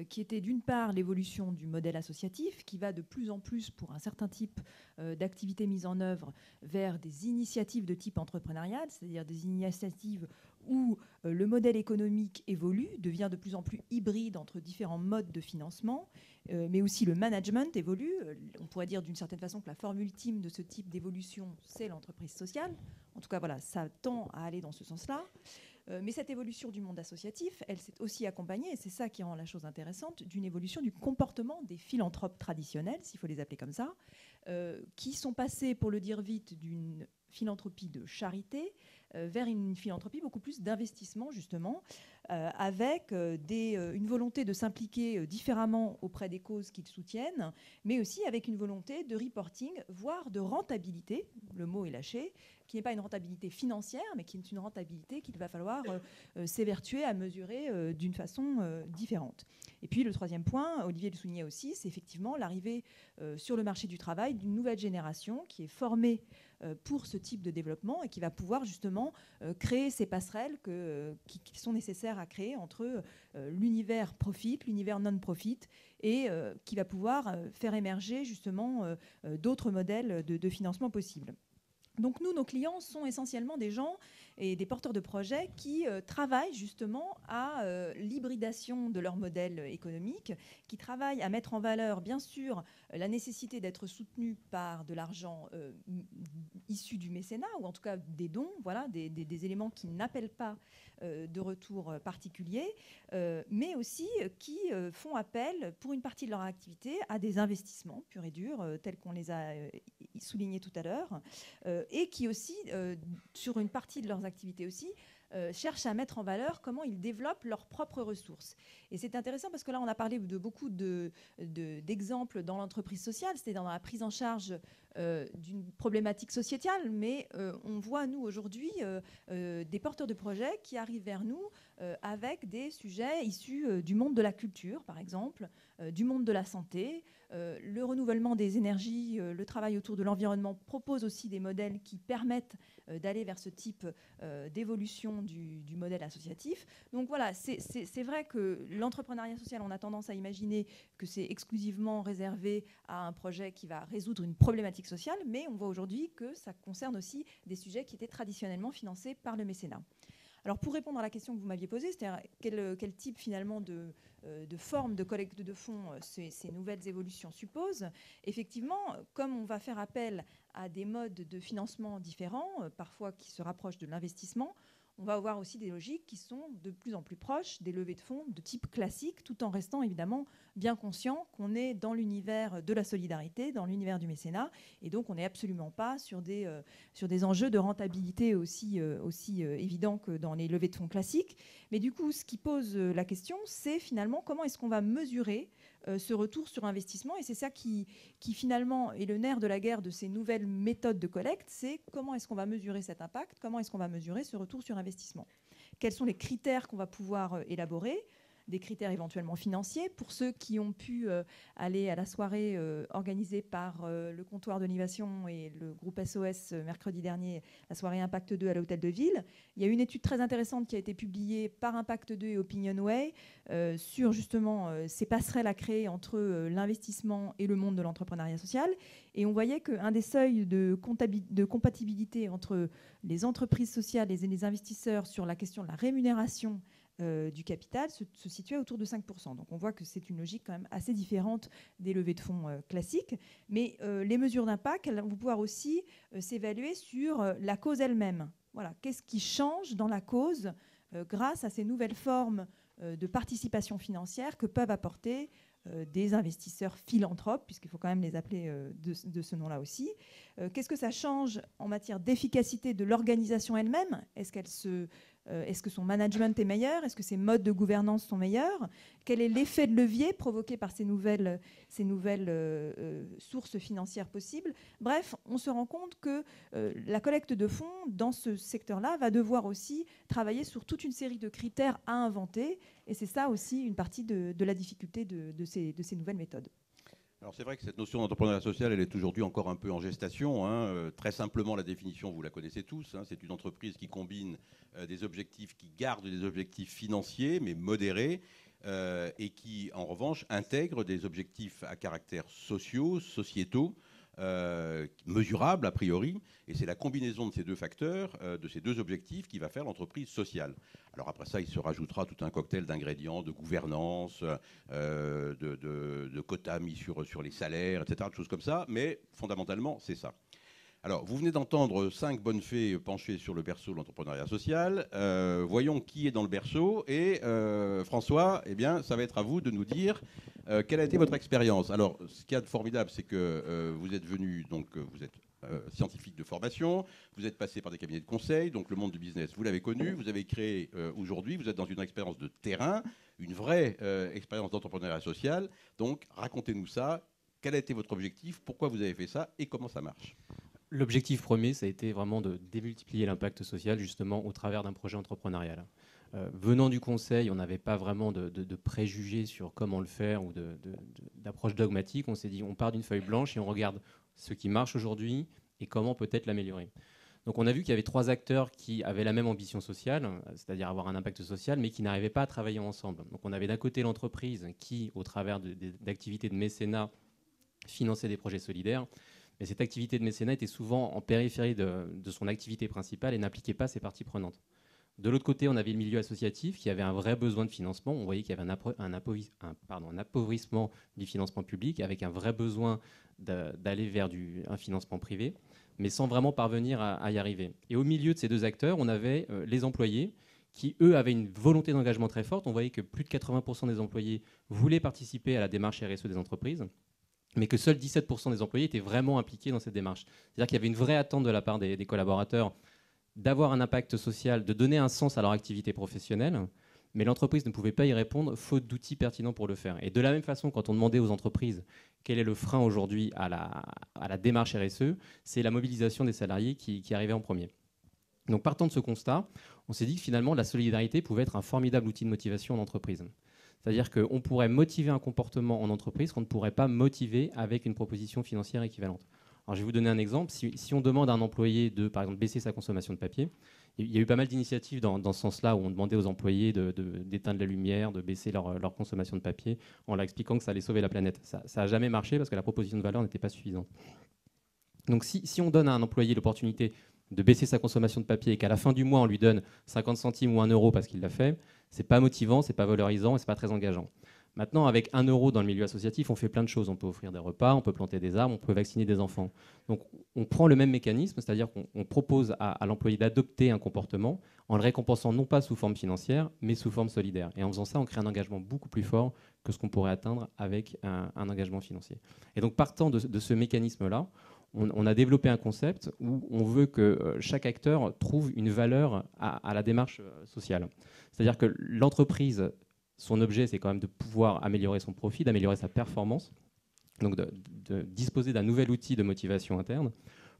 [SPEAKER 6] qui était d'une part l'évolution du modèle associatif, qui va de plus en plus pour un certain type d'activités mises en œuvre vers des initiatives de type entrepreneurial, c'est-à-dire des initiatives où le modèle économique évolue, devient de plus en plus hybride entre différents modes de financement, mais aussi le management évolue. On pourrait dire d'une certaine façon que la forme ultime de ce type d'évolution, c'est l'entreprise sociale. En tout cas, voilà, ça tend à aller dans ce sens-là. Mais cette évolution du monde associatif, elle s'est aussi accompagnée, et c'est ça qui rend la chose intéressante, d'une évolution du comportement des philanthropes traditionnels, s'il faut les appeler comme ça, qui sont passés, pour le dire vite, d'une philanthropie de charité vers une philanthropie beaucoup plus d'investissement, justement, avec une volonté de s'impliquer différemment auprès des causes qu'ils soutiennent, mais aussi avec une volonté de reporting, voire de rentabilité, le mot est lâché, qui n'est pas une rentabilité financière, mais qui est une rentabilité qu'il va falloir s'évertuer à mesurer d'une façon différente. Et puis le troisième point, Olivier le soulignait aussi, c'est effectivement l'arrivée sur le marché du travail d'une nouvelle génération qui est formée pour ce type de développement et qui va pouvoir justement créer ces passerelles qui sont nécessaires à créer entre l'univers profit, l'univers non-profit et qui va pouvoir faire émerger justement d'autres modèles de financement possibles. Donc nous, nos clients sont essentiellement des gens et des porteurs de projets qui travaillent justement à l'hybridation de leur modèle économique, qui travaillent à mettre en valeur, bien sûr, la nécessité d'être soutenus par de l'argent issu du mécénat, ou en tout cas des dons, voilà, des éléments qui n'appellent pas de retour particulier, mais aussi qui font appel, pour une partie de leur activité, à des investissements purs et durs, tels qu'on les a soulignés tout à l'heure, et qui aussi, sur une partie de leurs activités aussi, cherchent à mettre en valeur comment ils développent leurs propres ressources. Et c'est intéressant parce que là, on a parlé de beaucoup d'exemples dans l'entreprise sociale, c'est-à-dire dans la prise en charge d'une problématique sociétale, mais on voit, nous, aujourd'hui, des porteurs de projets qui arrivent vers nous avec des sujets issus du monde de la culture, par exemple, du monde de la santé. Le renouvellement des énergies, le travail autour de l'environnement propose aussi des modèles qui permettent d'aller vers ce type d'évolution du modèle associatif. Donc voilà, c'est vrai que l'entrepreneuriat social, on a tendance à imaginer que c'est exclusivement réservé à un projet qui va résoudre une problématique sociale, mais on voit aujourd'hui que ça concerne aussi des sujets qui étaient traditionnellement financés par le mécénat. Alors pour répondre à la question que vous m'aviez posée, c'est-à-dire quel type finalement de forme de collecte de fonds ces nouvelles évolutions supposent, effectivement, comme on va faire appel à des modes de financement différents, parfois qui se rapprochent de l'investissement, on va avoir aussi des logiques qui sont de plus en plus proches des levées de fonds de type classique, tout en restant évidemment bien conscient qu'on est dans l'univers de la solidarité, dans l'univers du mécénat, et donc on n'est absolument pas sur des enjeux de rentabilité aussi évidents que dans les levées de fonds classiques. Mais du coup, ce qui pose la question, c'est finalement comment est-ce qu'on va mesurer ce retour sur investissement, et c'est ça qui finalement est le nerf de la guerre de ces nouvelles méthodes de collecte, c'est comment est-ce qu'on va mesurer cet impact, comment est-ce qu'on va mesurer ce retour sur investissement. Quels sont les critères qu'on va pouvoir élaborer, des critères éventuellement financiers. Pour ceux qui ont pu aller à la soirée organisée par le comptoir de l'innovation et le groupe SOS mercredi dernier, la soirée Impact 2 à l'Hôtel de Ville, il y a une étude très intéressante qui a été publiée par Impact 2 et Opinionway sur justement ces passerelles à créer entre l'investissement et le monde de l'entrepreneuriat social. Et on voyait qu'un des seuils de compatibilité entre les entreprises sociales et les investisseurs sur la question de la rémunération du capital se situait autour de 5%. Donc on voit que c'est une logique quand même assez différente des levées de fonds classiques. Mais les mesures d'impact, elles vont pouvoir aussi s'évaluer sur la cause elle-même. Voilà. Qu'est-ce qui change dans la cause grâce à ces nouvelles formes de participation financière que peuvent apporter des investisseurs philanthropes, puisqu'il faut quand même les appeler de ce nom-là aussi. Qu'est-ce que ça change en matière d'efficacité de l'organisation elle-même ? Est-ce que son management est meilleur ? Est-ce que ses modes de gouvernance sont meilleurs ? Quel est l'effet de levier provoqué par ces nouvelles sources financières possibles ? Bref, on se rend compte que la collecte de fonds dans ce secteur-là va devoir aussi travailler sur toute une série de critères à inventer. Et c'est ça aussi une partie de la difficulté de ces nouvelles méthodes.
[SPEAKER 1] Alors c'est vrai que cette notion d'entrepreneuriat social, elle est aujourd'hui encore un peu en gestation. Très simplement, la définition, vous la connaissez tous. C'est une entreprise qui combine des objectifs, qui garde des objectifs financiers, mais modérés, et qui, en revanche, intègre des objectifs à caractère sociétaux, mesurables a priori. Et c'est la combinaison de ces deux facteurs, de ces deux objectifs, qui va faire l'entreprise sociale. Alors après ça, il se rajoutera tout un cocktail d'ingrédients, de gouvernance, de quotas mis sur les salaires, etc., de choses comme ça. Mais fondamentalement, c'est ça. Alors, vous venez d'entendre 5 bonnes fées penchées sur le berceau de l'entrepreneuriat social. Voyons qui est dans le berceau. Et François, eh bien, ça va être à vous de nous dire quelle a été votre expérience. Alors, ce qu'il y a de formidable, c'est que vous êtes venu, donc vous êtes scientifique de formation, vous êtes passé par des cabinets de conseil, donc le monde du business, vous l'avez connu, vous avez créé aujourd'hui, vous êtes dans une expérience de terrain, une vraie expérience d'entrepreneuriat social. Donc, racontez-nous ça. Quel a été votre objectif ? Pourquoi vous avez fait ça ? Et comment ça marche ?
[SPEAKER 7] L'objectif premier, ça a été vraiment de démultiplier l'impact social, justement, au travers d'un projet entrepreneurial. Venant du conseil, on n'avait pas vraiment de préjugés sur comment le faire ou d'approche dogmatique. On s'est dit, on part d'une feuille blanche et on regarde ce qui marche aujourd'hui et comment peut-être l'améliorer. Donc on a vu qu'il y avait 3 acteurs qui avaient la même ambition sociale, c'est-à-dire avoir un impact social, mais qui n'arrivaient pas à travailler ensemble. Donc on avait d'un côté l'entreprise qui, au travers d'activités de mécénat, finançait des projets solidaires. Mais cette activité de mécénat était souvent en périphérie de son activité principale et n'impliquait pas ses parties prenantes. De l'autre côté, on avait le milieu associatif qui avait un vrai besoin de financement. On voyait qu'il y avait un appauvrissement du financement public avec un vrai besoin d'aller vers un financement privé, mais sans vraiment parvenir à y arriver. Et au milieu de ces 2 acteurs, on avait les employés qui, eux, avaient une volonté d'engagement très forte. On voyait que plus de 80% des employés voulaient participer à la démarche RSE des entreprises, mais que seuls 17% des employés étaient vraiment impliqués dans cette démarche. C'est-à-dire qu'il y avait une vraie attente de la part des collaborateurs d'avoir un impact social, de donner un sens à leur activité professionnelle, mais l'entreprise ne pouvait pas y répondre faute d'outils pertinents pour le faire. Et de la même façon, quand on demandait aux entreprises quel est le frein aujourd'hui à la démarche RSE, c'est la mobilisation des salariés qui arrivait en premier. Donc partant de ce constat, on s'est dit que finalement la solidarité pouvait être un formidable outil de motivation en entreprise. C'est-à-dire qu'on pourrait motiver un comportement en entreprise qu'on ne pourrait pas motiver avec une proposition financière équivalente. Alors, je vais vous donner un exemple. Si on demande à un employé de, par exemple, baisser sa consommation de papier, il y a eu pas mal d'initiatives dans ce sens-là où on demandait aux employés d'éteindre la lumière, de baisser leur consommation de papier en leur expliquant que ça allait sauver la planète. Ça n'a jamais marché parce que la proposition de valeur n'était pas suffisante. Donc, si on donne à un employé l'opportunité de baisser sa consommation de papier et qu'à la fin du mois, on lui donne 50 centimes ou 1 euro parce qu'il l'a fait, c'est pas motivant, c'est pas valorisant et c'est pas très engageant. Maintenant, avec 1 euro dans le milieu associatif, on fait plein de choses. On peut offrir des repas, on peut planter des arbres, on peut vacciner des enfants. Donc, on prend le même mécanisme, c'est-à-dire qu'on propose à l'employé d'adopter un comportement en le récompensant non pas sous forme financière, mais sous forme solidaire. Et en faisant ça, on crée un engagement beaucoup plus fort que ce qu'on pourrait atteindre avec un engagement financier. Et donc, partant de ce mécanisme-là, on a développé un concept où on veut que chaque acteur trouve une valeur à la démarche sociale. C'est-à-dire que l'entreprise, son objet, c'est quand même de pouvoir améliorer son profit, d'améliorer sa performance, donc de disposer d'un nouvel outil de motivation interne.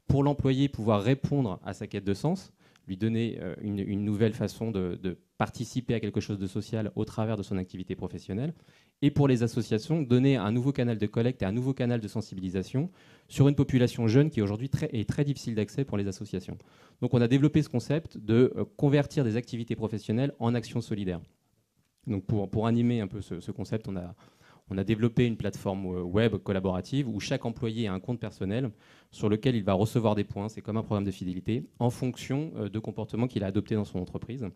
[SPEAKER 7] Pour l'employé, pouvoir répondre à sa quête de sens, lui donner une nouvelle façon de participer à quelque chose de social au travers de son activité professionnelle. Et pour les associations, donner un nouveau canal de collecte et un nouveau canal de sensibilisation sur une population jeune qui aujourd'hui est très difficile d'accès pour les associations. Donc on a développé ce concept de convertir des activités professionnelles en actions solidaires. Donc pour animer un peu ce concept, on a développé une plateforme web collaborative où chaque employé a un compte personnel sur lequel il va recevoir des points, c'est comme un programme de fidélité, en fonction de comportements qu'il a adoptés dans son entreprise.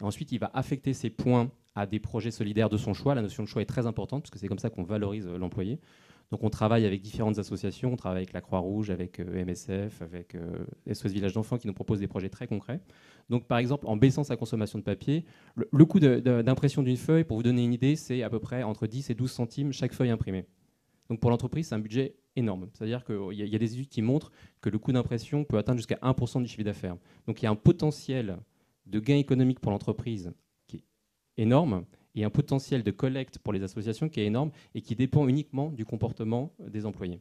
[SPEAKER 7] Et ensuite, il va affecter ces points à des projets solidaires de son choix. La notion de choix est très importante, parce que c'est comme ça qu'on valorise l'employé. Donc on travaille avec différentes associations, on travaille avec la Croix-Rouge, avec MSF, avec SOS Village d'Enfants qui nous proposent des projets très concrets. Donc par exemple, en baissant sa consommation de papier, le coût d'impression d'une feuille, pour vous donner une idée, c'est à peu près entre 10 et 12 centimes chaque feuille imprimée. Donc pour l'entreprise, c'est un budget énorme. C'est-à-dire qu'il y a des études qui montrent que le coût d'impression peut atteindre jusqu'à 1% du chiffre d'affaires. Donc il y a un potentiel de gain économique pour l'entreprise qui est énorme, et un potentiel de collecte pour les associations qui est énorme et qui dépend uniquement du comportement des employés.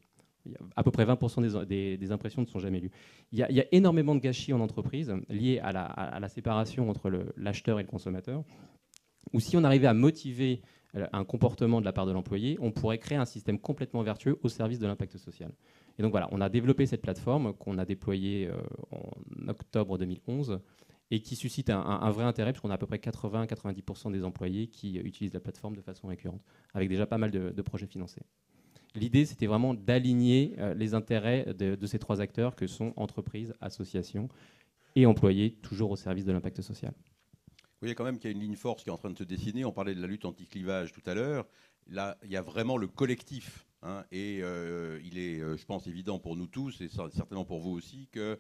[SPEAKER 7] À peu près 20% des impressions ne sont jamais lues. Il y a énormément de gâchis en entreprise liés à la séparation entre l'acheteur et le consommateur, où si on arrivait à motiver un comportement de la part de l'employé, on pourrait créer un système complètement vertueux au service de l'impact social. Et donc voilà, on a développé cette plateforme qu'on a déployée en octobre 2011, et qui suscite un vrai intérêt, puisqu'on a à peu près 80-90% des employés qui utilisent la plateforme de façon récurrente, avec déjà pas mal de projets financés. L'idée, c'était vraiment d'aligner les intérêts de ces trois acteurs que sont entreprises, associations et employés, toujours au service de l'impact social.
[SPEAKER 1] Vous voyez quand même qu'il y a une ligne force qui est en train de se dessiner. On parlait de la lutte anti-clivage tout à l'heure. Là, il y a vraiment le collectif. Et il est, je pense, évident pour nous tous, et certainement pour vous aussi, que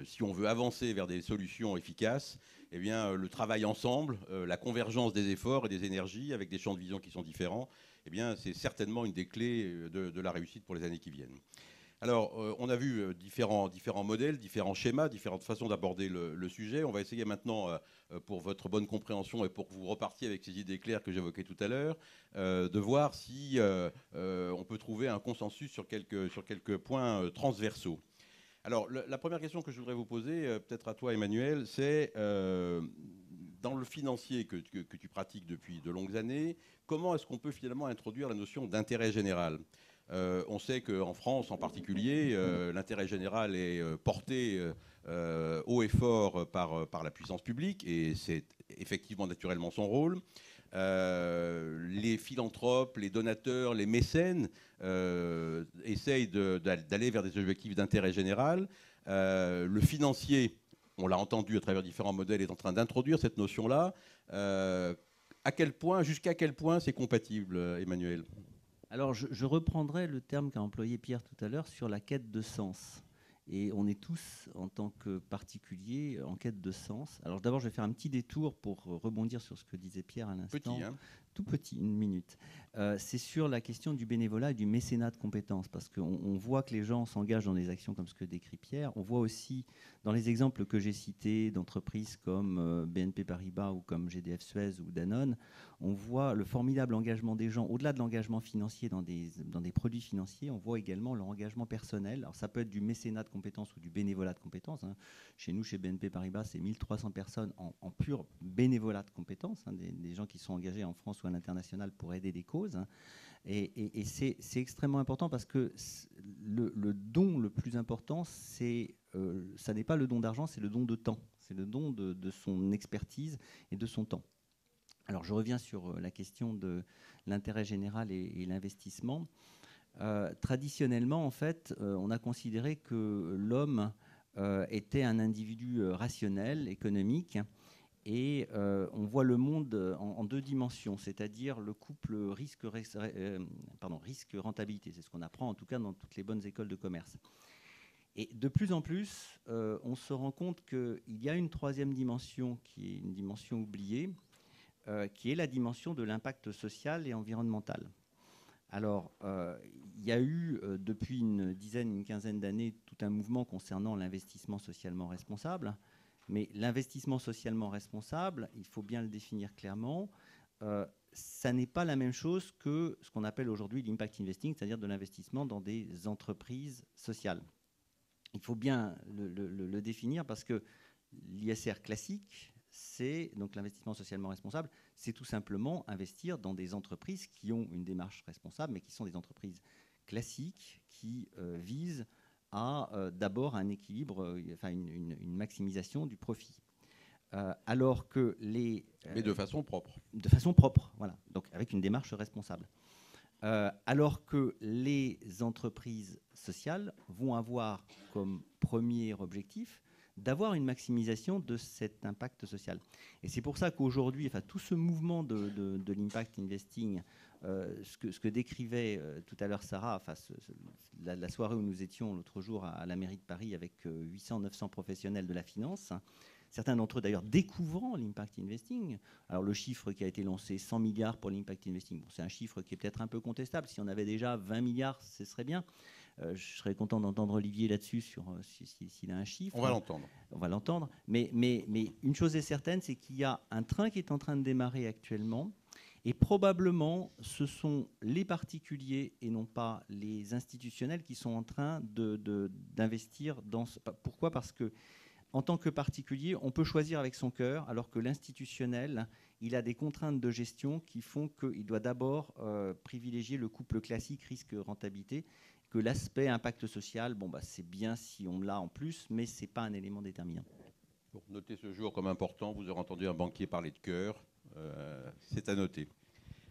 [SPEAKER 1] si on veut avancer vers des solutions efficaces, eh bien, le travail ensemble, la convergence des efforts et des énergies avec des champs de vision qui sont différents, eh bien, c'est certainement une des clés de la réussite pour les années qui viennent. Alors, on a vu différents modèles, différents schémas, différentes façons d'aborder le sujet. On va essayer maintenant, pour votre bonne compréhension et pour que vous repartiez avec ces idées claires que j'évoquais tout à l'heure, de voir si on peut trouver un consensus sur quelques points transversaux. Alors, la première question que je voudrais vous poser, peut-être à toi Emmanuel, c'est dans le financier que tu pratiques depuis de longues années, comment est-ce qu'on peut finalement introduire la notion d'intérêt général ? On sait qu'en France en particulier, l'intérêt général est porté haut et fort par la puissance publique, et c'est effectivement naturellement son rôle. Les philanthropes, les donateurs, les mécènes essayent d'aller vers des objectifs d'intérêt général. Le financier, on l'a entendu à travers différents modèles, est en train d'introduire cette notion-là. Jusqu'à quel point c'est compatible, Emmanuel ?
[SPEAKER 3] Alors, je reprendrai le terme qu'a employé Pierre tout à l'heure sur la quête de sens. Et on est tous, en tant que particuliers, en quête de sens. Alors d'abord, je vais faire un petit détour pour rebondir sur ce que disait Pierre à l'instant.
[SPEAKER 1] Petit, hein ?
[SPEAKER 3] Tout petit, une minute. C'est sur la question du bénévolat et du mécénat de compétences, parce qu'on voit que les gens s'engagent dans des actions comme ce que décrit Pierre. On voit aussi, dans les exemples que j'ai cités, d'entreprises comme BNP Paribas ou comme GDF Suez ou Danone, on voit le formidable engagement des gens, au-delà de l'engagement financier dans des produits financiers, on voit également leur engagement personnel. Alors ça peut être du mécénat de compétences ou du bénévolat de compétences. Chez nous, chez BNP Paribas, c'est 1300 personnes en pur bénévolat de compétences, des gens qui sont engagés en France ou à l'international pour aider des causes. Et c'est extrêmement important parce que le don le plus important, ça n'est pas le don d'argent, c'est le don de temps. C'est le don de son expertise et de son temps. Alors je reviens sur la question de l'intérêt général et l'investissement. Traditionnellement, en fait, on a considéré que l'homme était un individu rationnel, économique, et on voit le monde en deux dimensions, c'est-à-dire le couple risque-rentabilité. C'est ce qu'on apprend en tout cas dans toutes les bonnes écoles de commerce. Et de plus en plus, on se rend compte qu'il y a une troisième dimension qui est une dimension oubliée, qui est la dimension de l'impact social et environnemental. Alors, il y a eu depuis une quinzaine d'années tout un mouvement concernant l'investissement socialement responsable. Mais l'investissement socialement responsable, il faut bien le définir clairement, ça n'est pas la même chose que ce qu'on appelle aujourd'hui l'impact investing, c'est-à-dire de l'investissement dans des entreprises sociales. Il faut bien le définir parce que l'ISR classique, c'est donc l'investissement socialement responsable, c'est tout simplement investir dans des entreprises qui ont une démarche responsable, mais qui sont des entreprises classiques qui visent à d'abord un équilibre, une maximisation du profit. Alors que
[SPEAKER 1] mais de façon propre.
[SPEAKER 3] De façon propre, voilà, donc avec une démarche responsable. Alors que les entreprises sociales vont avoir comme premier objectif d'avoir une maximisation de cet impact social. Et c'est pour ça qu'aujourd'hui, tout ce mouvement de l'impact investing, ce que décrivait tout à l'heure Sarah, la soirée où nous étions l'autre jour à la mairie de Paris avec 800-900 professionnels de la finance, certains d'entre eux d'ailleurs découvrant l'impact investing. Alors le chiffre qui a été lancé, 100 milliards pour l'impact investing, c'est un chiffre qui est peut-être un peu contestable. Si on avait déjà 20 milliards, ce serait bien. Je serais content d'entendre Olivier là-dessus s'il a un chiffre.
[SPEAKER 1] On va l'entendre.
[SPEAKER 3] On va l'entendre. Mais une chose est certaine, c'est qu'il y a un train qui est en train de démarrer actuellement. Et probablement, ce sont les particuliers et non pas les institutionnels qui sont en train d'investir dans ce... Pourquoi ? Parce que en tant que particulier, on peut choisir avec son cœur, alors que l'institutionnel, il a des contraintes de gestion qui font qu'il doit d'abord privilégier le couple classique risque-rentabilité, que l'aspect impact social, c'est bien si on l'a en plus, mais ce n'est pas un élément déterminant.
[SPEAKER 1] Pour noter ce jour comme important, vous aurez entendu un banquier parler de cœur, c'est à noter.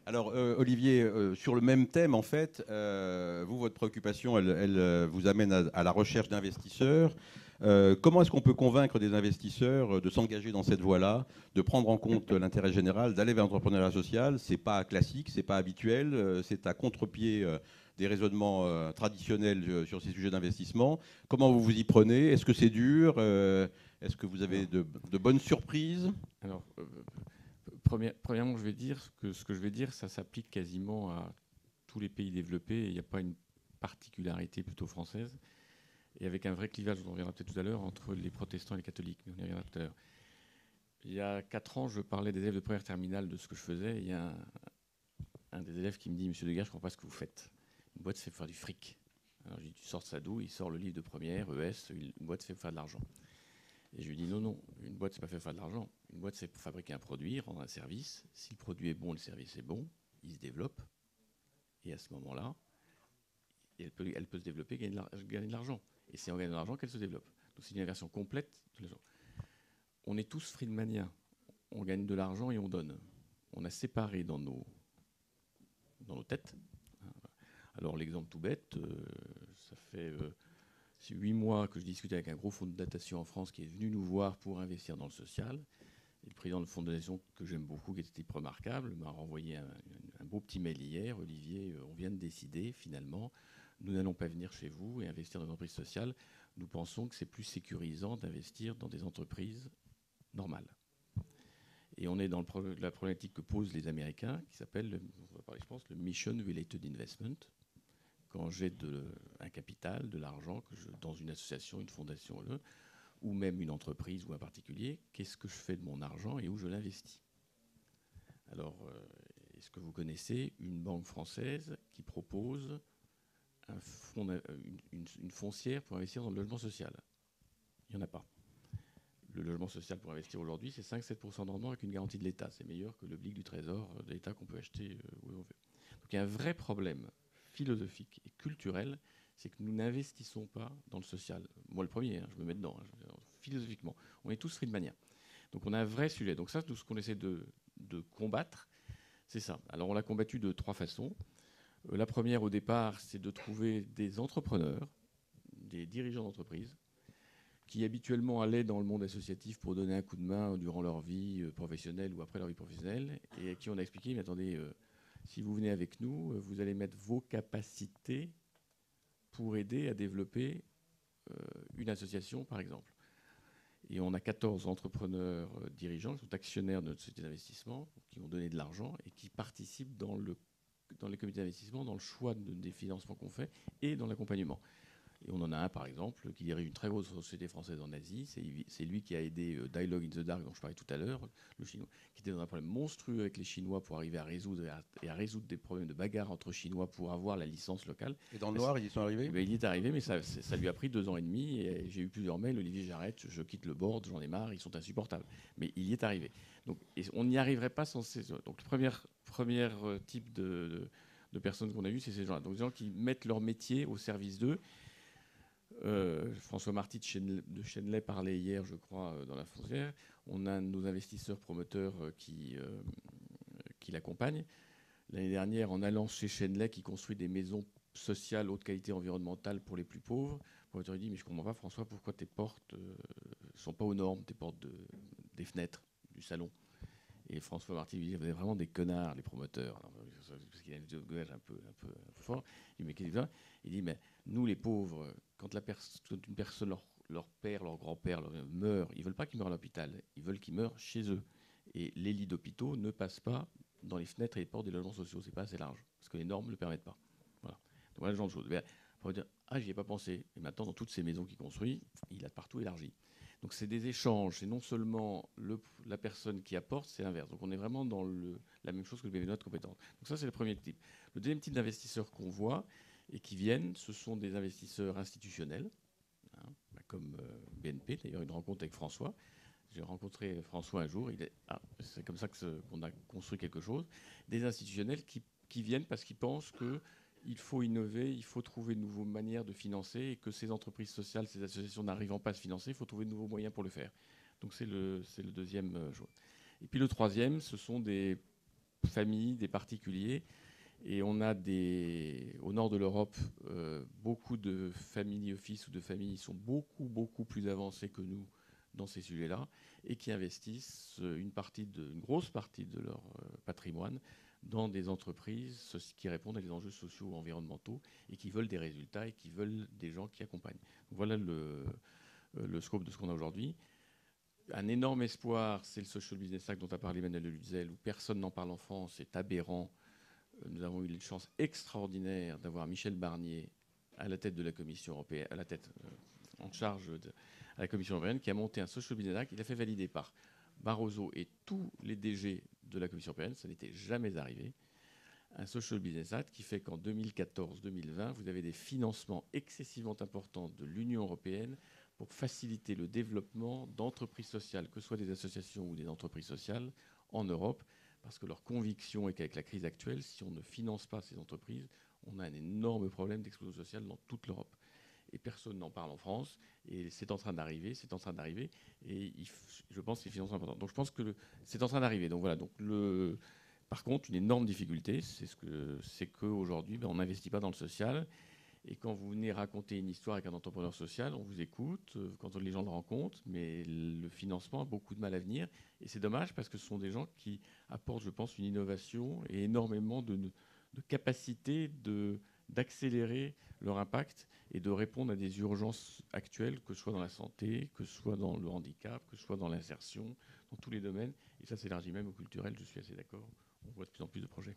[SPEAKER 1] Alors Olivier, sur le même thème en fait, votre préoccupation, elle vous amène à la recherche d'investisseurs. Comment est-ce qu'on peut convaincre des investisseurs de s'engager dans cette voie-là, de prendre en compte l'intérêt général, d'aller vers l'entrepreneuriat social? C'est pas classique, c'est pas habituel, c'est à contre-pied des raisonnements traditionnels sur ces sujets d'investissement. Comment vous vous y prenez? Est-ce que c'est dur? Est-ce que vous avez de bonnes surprises?
[SPEAKER 4] Alors, premièrement, je vais dire que ce que je vais dire, ça s'applique quasiment à tous les pays développés. Il n'y a pas une particularité plutôt française. Et avec un vrai clivage, on reviendra peut-être tout à l'heure, entre les protestants et les catholiques. Mais on y reviendra tout à l'heure. Il y a 4 ans, je parlais des élèves de première terminale de ce que je faisais. Il y a un des élèves qui me dit « Monsieur Degas, je ne comprends pas ce que vous faites. Une boîte, c'est fait pour faire du fric. » Alors je lui dis « Tu sors ça d'où ?» Il sort le livre de première, ES, une boîte, c'est fait pour faire de l'argent. Et je lui dis « Non, une boîte, c'est pas fait pour faire de l'argent. Une boîte, c'est pour fabriquer un produit, rendre un service. Si le produit est bon, le service est bon, il se développe. Et à ce moment-là, elle peut se développer et gagner de l'argent. Et c'est en gagnant de l'argent qu'elle se développe. Donc c'est une version complète de l'argent. On est tous Friedmaniens. On gagne de l'argent et on donne. On a séparé dans nos têtes. Alors l'exemple tout bête, ça fait 8 mois que je discute avec un gros fonds de datation en France qui est venu nous voir pour investir dans le social. Et le président de fonds de datation que j'aime beaucoup, qui était remarquable, m'a renvoyé un beau petit mail hier. Olivier, on vient de décider finalement, nous n'allons pas venir chez vous et investir dans des entreprises sociales. Nous pensons que c'est plus sécurisant d'investir dans des entreprises normales. Et on est dans la problématique que posent les Américains, qui s'appelle, on va parler, je pense, le Mission Related Investment. Quand j'ai un capital, de l'argent, dans une association, une fondation, ou même une entreprise ou un particulier, qu'est-ce que je fais de mon argent et où je l'investis? Alors, est-ce que vous connaissez une banque française qui propose une foncière pour investir dans le logement social? Il n'y en a pas. Le logement social pour investir aujourd'hui, c'est 5-7% de rendement avec une garantie de l'État. C'est meilleur que l'oblique du Trésor de l'État qu'on peut acheter où on veut. Donc il y a un vrai problème philosophique et culturel, c'est que nous n'investissons pas dans le social. Moi le premier, je me mets dedans, philosophiquement. On est tous Friedmaniens. Donc on a un vrai sujet. Donc ça, tout ce qu'on essaie de combattre, c'est ça. Alors on l'a combattu de 3 façons. La première, au départ, c'est de trouver des entrepreneurs, des dirigeants d'entreprise, qui habituellement allaient dans le monde associatif pour donner un coup de main durant leur vie professionnelle ou après leur vie professionnelle, et à qui on a expliqué, mais attendez, si vous venez avec nous, vous allez mettre vos capacités pour aider à développer une association, par exemple. Et on a 14 entrepreneurs dirigeants qui sont actionnaires de notre société d'investissement, qui ont donné de l'argent et qui participent dans les comités d'investissement, dans le choix des financements qu'on fait et dans l'accompagnement. Et on en a un, par exemple, qui dirige une très grosse société française en Asie. C'est lui qui a aidé Dialogue in the Dark, dont je parlais tout à l'heure, le Chinois, qui était dans un problème monstrueux avec les Chinois pour arriver à résoudre des problèmes de bagarre entre Chinois pour avoir la licence locale.
[SPEAKER 1] Et dans le noir, ils y sont arrivés ?
[SPEAKER 4] Il y est arrivé, mais ça lui a pris 2 ans et demi. Et j'ai eu plusieurs mails. Olivier, j'arrête, je quitte le board, j'en ai marre, ils sont insupportables. Mais il y est arrivé. Donc, et on n'y arriverait pas sans ces... Donc le premier type de personnes qu'on a vues, c'est ces gens-là. Donc des gens qui mettent leur métier au service d'eux. François Marty de Chenley parlait hier, je crois, dans la foncière. On a nos investisseurs promoteurs qui l'accompagnent. L'année dernière, en allant chez Chenley, qui construit des maisons sociales haute qualité environnementale pour les plus pauvres, le promoteur dit, mais je ne comprends pas, François, pourquoi tes portes ne sont pas aux normes, tes portes des fenêtres du salon. Et François Marty lui dit, vous êtes vraiment des connards, les promoteurs. Alors, parce qu'il a une gauge un peu fort. Il dit, mais qu'est-ce que c'est ? Il dit, mais nous, les pauvres, quand une personne, leur père, leur grand-père meurt, ils ne veulent pas qu'ils meurent à l'hôpital, ils veulent qu'ils meurent chez eux. Et les lits d'hôpitaux ne passent pas dans les fenêtres et les portes des logements sociaux. C'est pas assez large, parce que les normes ne le permettent pas. Voilà. Donc voilà le genre de choses. On va dire, j'y ai pas pensé. Et maintenant, dans toutes ces maisons qu'il construit, il a partout élargi. Donc c'est des échanges, c'est non seulement la personne qui apporte, c'est l'inverse. Donc on est vraiment dans la même chose que le BVNO de compétences. Donc ça, c'est le premier type. Le deuxième type d'investisseurs qu'on voit et qui viennent, ce sont des investisseurs institutionnels, hein, comme BNP, d'ailleurs une rencontre avec François. J'ai rencontré François un jour, c'est comme ça qu'on a construit quelque chose. Des institutionnels qui viennent parce qu'ils pensent qu'il faut innover, il faut trouver de nouvelles manières de financer et que ces entreprises sociales, ces associations n'arrivant pas à se financer, il faut trouver de nouveaux moyens pour le faire. Donc c'est le deuxième chose. Et puis le troisième, ce sont des familles, des particuliers. Et on a au nord de l'Europe, beaucoup de family office ou de familles qui sont beaucoup, beaucoup plus avancées que nous dans ces sujets-là et qui investissent une grosse partie de leur patrimoine dans des entreprises qui répondent à des enjeux sociaux ou environnementaux et qui veulent des résultats et qui veulent des gens qui accompagnent. Donc voilà le scope de ce qu'on a aujourd'hui. Un énorme espoir, c'est le Social Business Act dont a parlé Emmanuel de Lutzel, où personne n'en parle en France, c'est aberrant. Nous avons eu une chance extraordinaire d'avoir Michel Barnier à la tête de la Commission européenne, en charge à la Commission européenne, qui a monté un Social Business Act. Il a fait valider par Barroso et tous les DG de la Commission européenne, ça n'était jamais arrivé. Un Social Business Act qui fait qu'en 2014-2020, vous avez des financements excessivement importants de l'Union européenne pour faciliter le développement d'entreprises sociales, que ce soit des associations ou des entreprises sociales, en Europe, parce que leur conviction est qu'avec la crise actuelle, si on ne finance pas ces entreprises, on a un énorme problème d'exclusion sociale dans toute l'Europe. Et personne n'en parle en France, et c'est en train d'arriver, et je pense que les financements sont importants. Donc je pense que c'est en train d'arriver. Donc voilà. Donc par contre, une énorme difficulté, c'est qu'aujourd'hui, on n'investit pas dans le social. Et quand vous venez raconter une histoire avec un entrepreneur social, on vous écoute, quand les gens le rencontrent, mais le financement a beaucoup de mal à venir. Et c'est dommage parce que ce sont des gens qui apportent, je pense, une innovation et énormément de capacité d'accélérer leur impact et de répondre à des urgences actuelles, que ce soit dans la santé, que ce soit dans le handicap, que ce soit dans l'insertion, dans tous les domaines. Et ça s'élargit même au culturel, je suis assez d'accord. On voit de plus en plus de projets.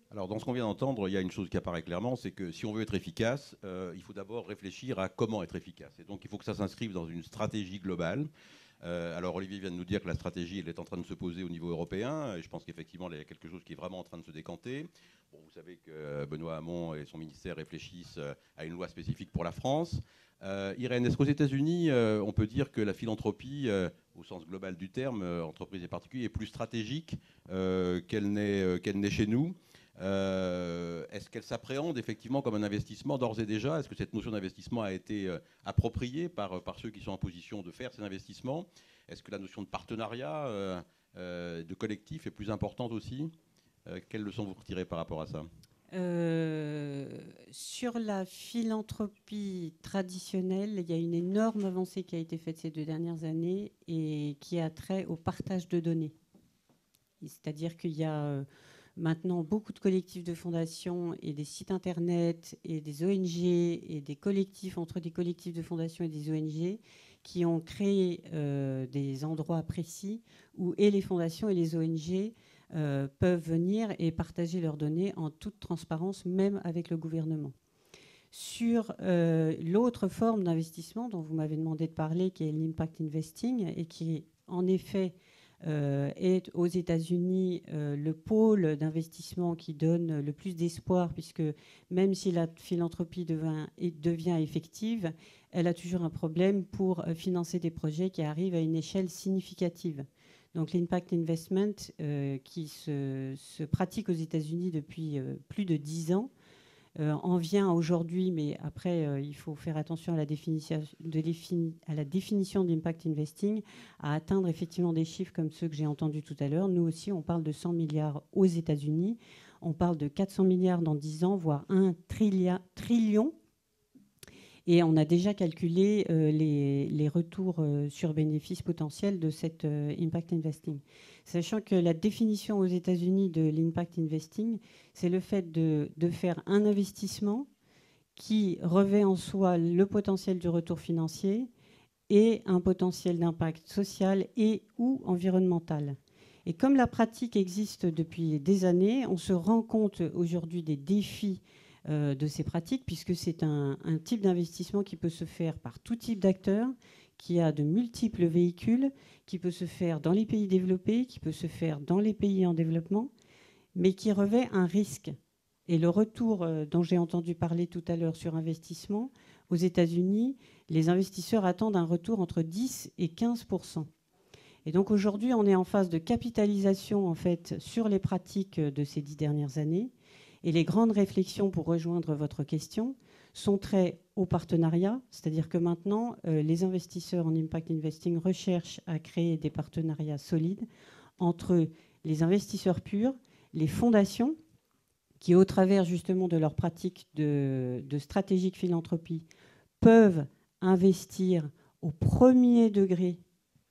[SPEAKER 1] Alors, dans ce qu'on vient d'entendre, il y a une chose qui apparaît clairement, c'est que si on veut être efficace, il faut d'abord réfléchir à comment être efficace. Et donc, il faut que ça s'inscrive dans une stratégie globale. Alors, Olivier vient de nous dire que la stratégie, elle est en train de se poser au niveau européen. Et je pense qu'effectivement, il y a quelque chose qui est vraiment en train de se décanter. Bon, vous savez que Benoît Hamon et son ministère réfléchissent à une loi spécifique pour la France. Irène, est-ce qu'aux États-Unis, on peut dire que la philanthropie, au sens global du terme, entreprise et particulier, est plus stratégique qu'elle n'est chez nous ? Est-ce qu'elle s'appréhende effectivement comme un investissement d'ores et déjà ? Est-ce que cette notion d'investissement a été appropriée par ceux qui sont en position de faire ces investissements ? Est-ce que la notion de partenariat, de collectif est plus importante aussi ? Quelles leçons vous retirez par rapport à ça ?
[SPEAKER 2] Sur la philanthropie traditionnelle, il y a une énorme avancée qui a été faite ces 2 dernières années et qui a trait au partage de données. C'est-à-dire qu'il y a maintenant beaucoup de collectifs de fondations et des sites internet et des ONG et des collectifs entre des collectifs de fondations et des ONG qui ont créé des endroits précis où et les fondations et les ONG peuvent venir et partager leurs données en toute transparence, même avec le gouvernement. Sur l'autre forme d'investissement dont vous m'avez demandé de parler, qui est l'impact investing, et qui en effet est aux États-Unis le pôle d'investissement qui donne le plus d'espoir, puisque même si la philanthropie devient effective, elle a toujours un problème pour financer des projets qui arrivent à une échelle significative. Donc l'impact investment qui se pratique aux États-Unis depuis plus de 10 ans en vient aujourd'hui, mais après il faut faire attention à la définition d'impact investing, à atteindre effectivement des chiffres comme ceux que j'ai entendus tout à l'heure. Nous aussi, on parle de 100 milliards aux États-Unis, on parle de 400 milliards dans 10 ans, voire 1 trillion. Et on a déjà calculé les retours sur bénéfices potentiels de cet impact investing. Sachant que la définition aux États-Unis de l'impact investing, c'est le fait de faire un investissement qui revêt en soi le potentiel du retour financier et un potentiel d'impact social et ou environnemental. Et comme la pratique existe depuis des années, on se rend compte aujourd'hui des défis de ces pratiques, puisque c'est un type d'investissement qui peut se faire par tout type d'acteurs, qui a de multiples véhicules, qui peut se faire dans les pays développés, qui peut se faire dans les pays en développement, mais qui revêt un risque. Et le retour dont j'ai entendu parler tout à l'heure sur investissement, aux États-Unis, les investisseurs attendent un retour entre 10 et 15%. Et donc aujourd'hui, on est en phase de capitalisation en fait, sur les pratiques de ces 10 dernières années. Et les grandes réflexions, pour rejoindre votre question, sont très au partenariat, c'est-à-dire que maintenant, les investisseurs en impact investing recherchent à créer des partenariats solides entre les investisseurs purs, les fondations, qui, au travers justement de leur pratique de stratégique philanthropie, peuvent investir au premier degré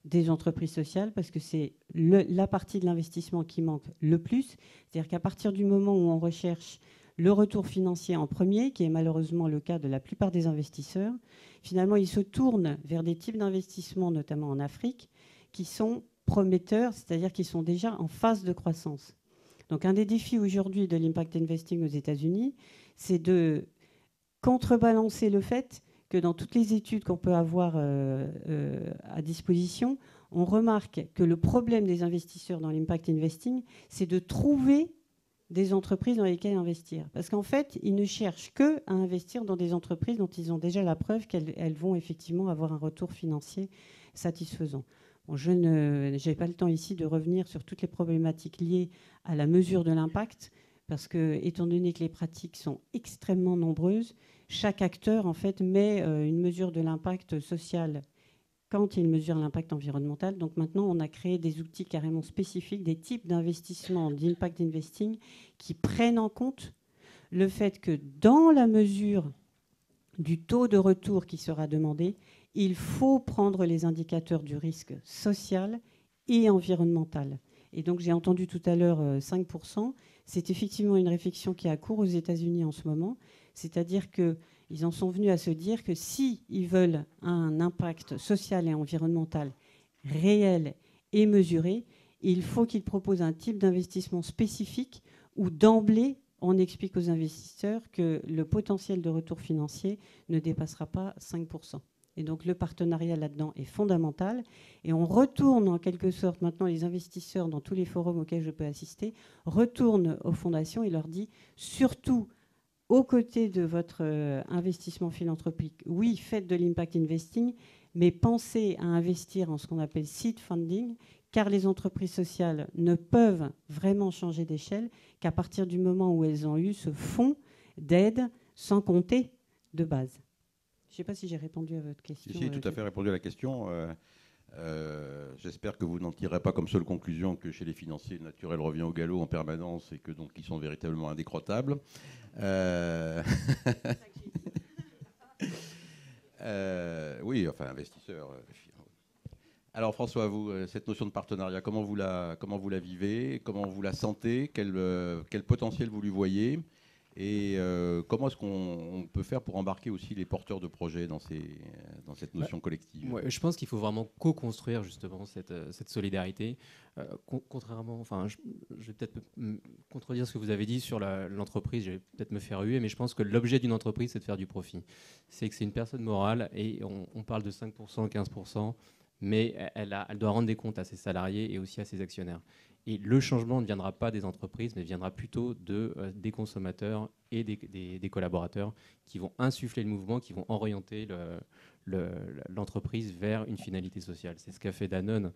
[SPEAKER 2] des entreprises sociales, parce que c'est la partie de l'investissement qui manque le plus. C'est-à-dire qu'à partir du moment où on recherche le retour financier en premier, qui est malheureusement le cas de la plupart des investisseurs, finalement, ils se tournent vers des types d'investissements, notamment en Afrique, qui sont prometteurs, c'est-à-dire qui sont déjà en phase de croissance. Donc un des défis aujourd'hui de l'impact investing aux États-Unis, c'est de contrebalancer le fait que dans toutes les études qu'on peut avoir à disposition, on remarque que le problème des investisseurs dans l'impact investing, c'est de trouver des entreprises dans lesquelles investir. Parce qu'en fait, ils ne cherchent que à investir dans des entreprises dont ils ont déjà la preuve qu'elles vont effectivement avoir un retour financier satisfaisant. Bon, je n'ai pas le temps ici de revenir sur toutes les problématiques liées à la mesure de l'impact, parce que, étant donné que les pratiques sont extrêmement nombreuses, chaque acteur, en fait, met une mesure de l'impact social quand il mesure l'impact environnemental. Donc maintenant, on a créé des outils carrément spécifiques, des types d'investissements d'impact investing qui prennent en compte le fait que dans la mesure du taux de retour qui sera demandé, il faut prendre les indicateurs du risque social et environnemental. Et donc j'ai entendu tout à l'heure 5%. C'est effectivement une réflexion qui est à court aux États-Unis en ce moment. C'est-à-dire qu'ils en sont venus à se dire que s'ils veulent un impact social et environnemental réel et mesuré, il faut qu'ils proposent un type d'investissement spécifique où d'emblée, on explique aux investisseurs que le potentiel de retour financier ne dépassera pas 5%. Et donc le partenariat là-dedans est fondamental. Et on retourne en quelque sorte maintenant, les investisseurs dans tous les forums auxquels je peux assister, retournent aux fondations et leur dit surtout aux côtés de votre investissement philanthropique, oui, faites de l'impact investing, mais pensez à investir en ce qu'on appelle seed funding, car les entreprises sociales ne peuvent vraiment changer d'échelle qu'à partir du moment où elles ont eu ce fonds d'aide sans compter de base. Je ne sais pas si j'ai répondu à votre question.
[SPEAKER 1] Si, tout à fait répondu à la question. J'espère que vous n'en tirerez pas comme seule conclusion que chez les financiers, le naturel revient au galop en permanence et que donc ils sont véritablement indécrottables. Oui, enfin, investisseurs. Alors François, vous, cette notion de partenariat, comment vous la vivez, comment vous la sentez, quel potentiel vous lui voyez, et comment est-ce qu'on peut faire pour embarquer aussi les porteurs de projets dans cette notion collective?
[SPEAKER 7] Ouais, je pense qu'il faut vraiment co-construire justement cette solidarité. Contrairement, enfin, je vais peut-être contredire ce que vous avez dit sur l'entreprise, je vais peut-être me faire huer, mais je pense que l'objet d'une entreprise, c'est de faire du profit. C'est que c'est une personne morale et on parle de 5%, 15%, mais elle doit rendre des comptes à ses salariés et aussi à ses actionnaires. Et le changement ne viendra pas des entreprises, mais viendra plutôt des consommateurs et des collaborateurs qui vont insuffler le mouvement, qui vont orienter l'entreprise vers une finalité sociale. C'est ce qu'a fait Danone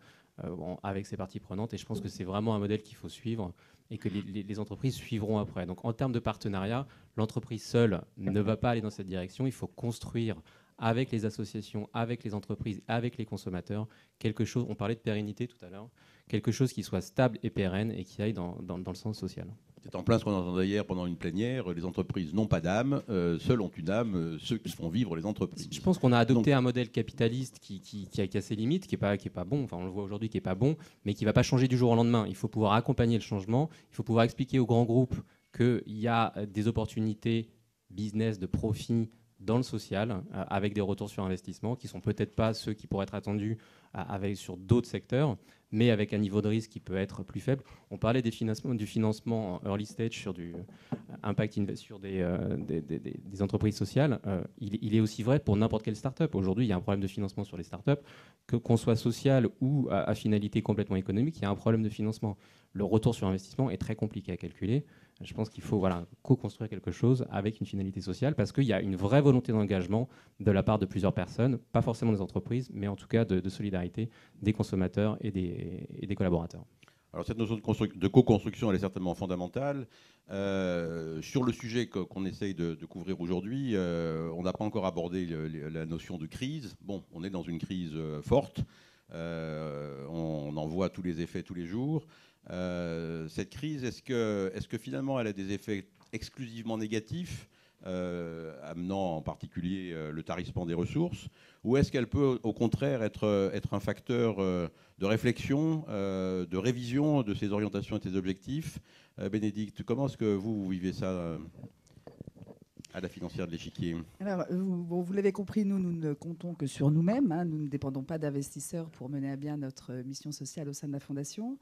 [SPEAKER 7] avec ses parties prenantes, et je pense que c'est vraiment un modèle qu'il faut suivre et que les entreprises suivront après. Donc en termes de partenariat, l'entreprise seule ne va pas aller dans cette direction. Il faut construire avec les associations, avec les entreprises, avec les consommateurs, quelque chose, on parlait de pérennité tout à l'heure, quelque chose qui soit stable et pérenne et qui aille dans le sens social.
[SPEAKER 1] C'est en plein ce qu'on entendait hier pendant une plénière, les entreprises n'ont pas d'âme, seules ont une âme, ceux qui font vivre les entreprises.
[SPEAKER 7] Je pense qu'on a adopté un modèle capitaliste qui a ses limites, qui est pas bon, enfin on le voit aujourd'hui, qui n'est pas bon, mais qui ne va pas changer du jour au lendemain. Il faut pouvoir accompagner le changement, il faut pouvoir expliquer aux grands groupes qu'il y a des opportunités business de profit dans le social, avec des retours sur investissement qui ne sont peut-être pas ceux qui pourraient être attendus sur d'autres secteurs, mais avec un niveau de risque qui peut être plus faible. On parlait du financement en early stage sur du impact sur des entreprises sociales. Il est aussi vrai pour n'importe quelle start-up. Aujourd'hui, il y a un problème de financement sur les start-up. Qu'on soit social ou à finalité complètement économique, il y a un problème de financement. Le retour sur investissement est très compliqué à calculer. Je pense qu'il faut co-construire quelque chose avec une finalité sociale parce qu'il y a une vraie volonté d'engagement de la part de plusieurs personnes, pas forcément des entreprises, mais en tout cas de solidarité des consommateurs et des collaborateurs.
[SPEAKER 1] Alors cette notion de co-construction, elle est certainement fondamentale. Sur le sujet qu'on essaye de couvrir aujourd'hui, on n'a pas encore abordé la notion de crise. Bon, on est dans une crise forte. On en voit tous les effets tous les jours. Cette crise, est-ce que finalement elle a des effets exclusivement négatifs, amenant en particulier le tarissement des ressources, ou est-ce qu'elle peut au contraire être un facteur de réflexion, de révision de ses orientations et de ses objectifs? Bénédicte, comment est-ce que vous vivez ça à la financière de l'Échiquier?
[SPEAKER 5] Alors, vous l'avez compris, nous ne comptons que sur nous-mêmes. Nous ne dépendons pas d'investisseurs pour mener à bien notre mission sociale au sein de la Fondation.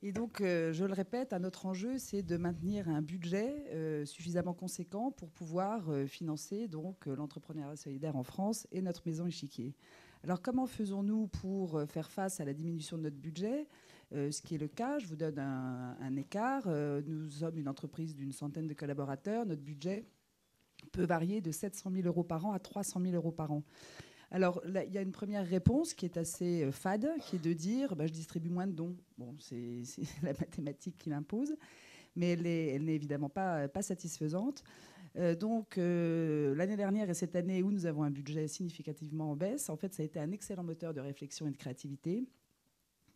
[SPEAKER 5] Et donc, je le répète, notre enjeu, c'est de maintenir un budget suffisamment conséquent pour pouvoir financer donc l'entrepreneuriat solidaire en France et notre maison Échiquier. Alors, comment faisons-nous pour faire face à la diminution de notre budget ? Ce qui est le cas, je vous donne un écart. Nous sommes une entreprise d'une centaine de collaborateurs. Notre budget peut varier de 700 000 € par an à 300 000 € par an. Alors, là, il y a une première réponse qui est assez fade, qui est de dire je distribue moins de dons. Bon, c'est la mathématique qui l'impose, mais elle n'est évidemment pas satisfaisante. Donc, l'année dernière et cette année où nous avons un budget significativement en baisse, en fait, ça a été un excellent moteur de réflexion et de créativité.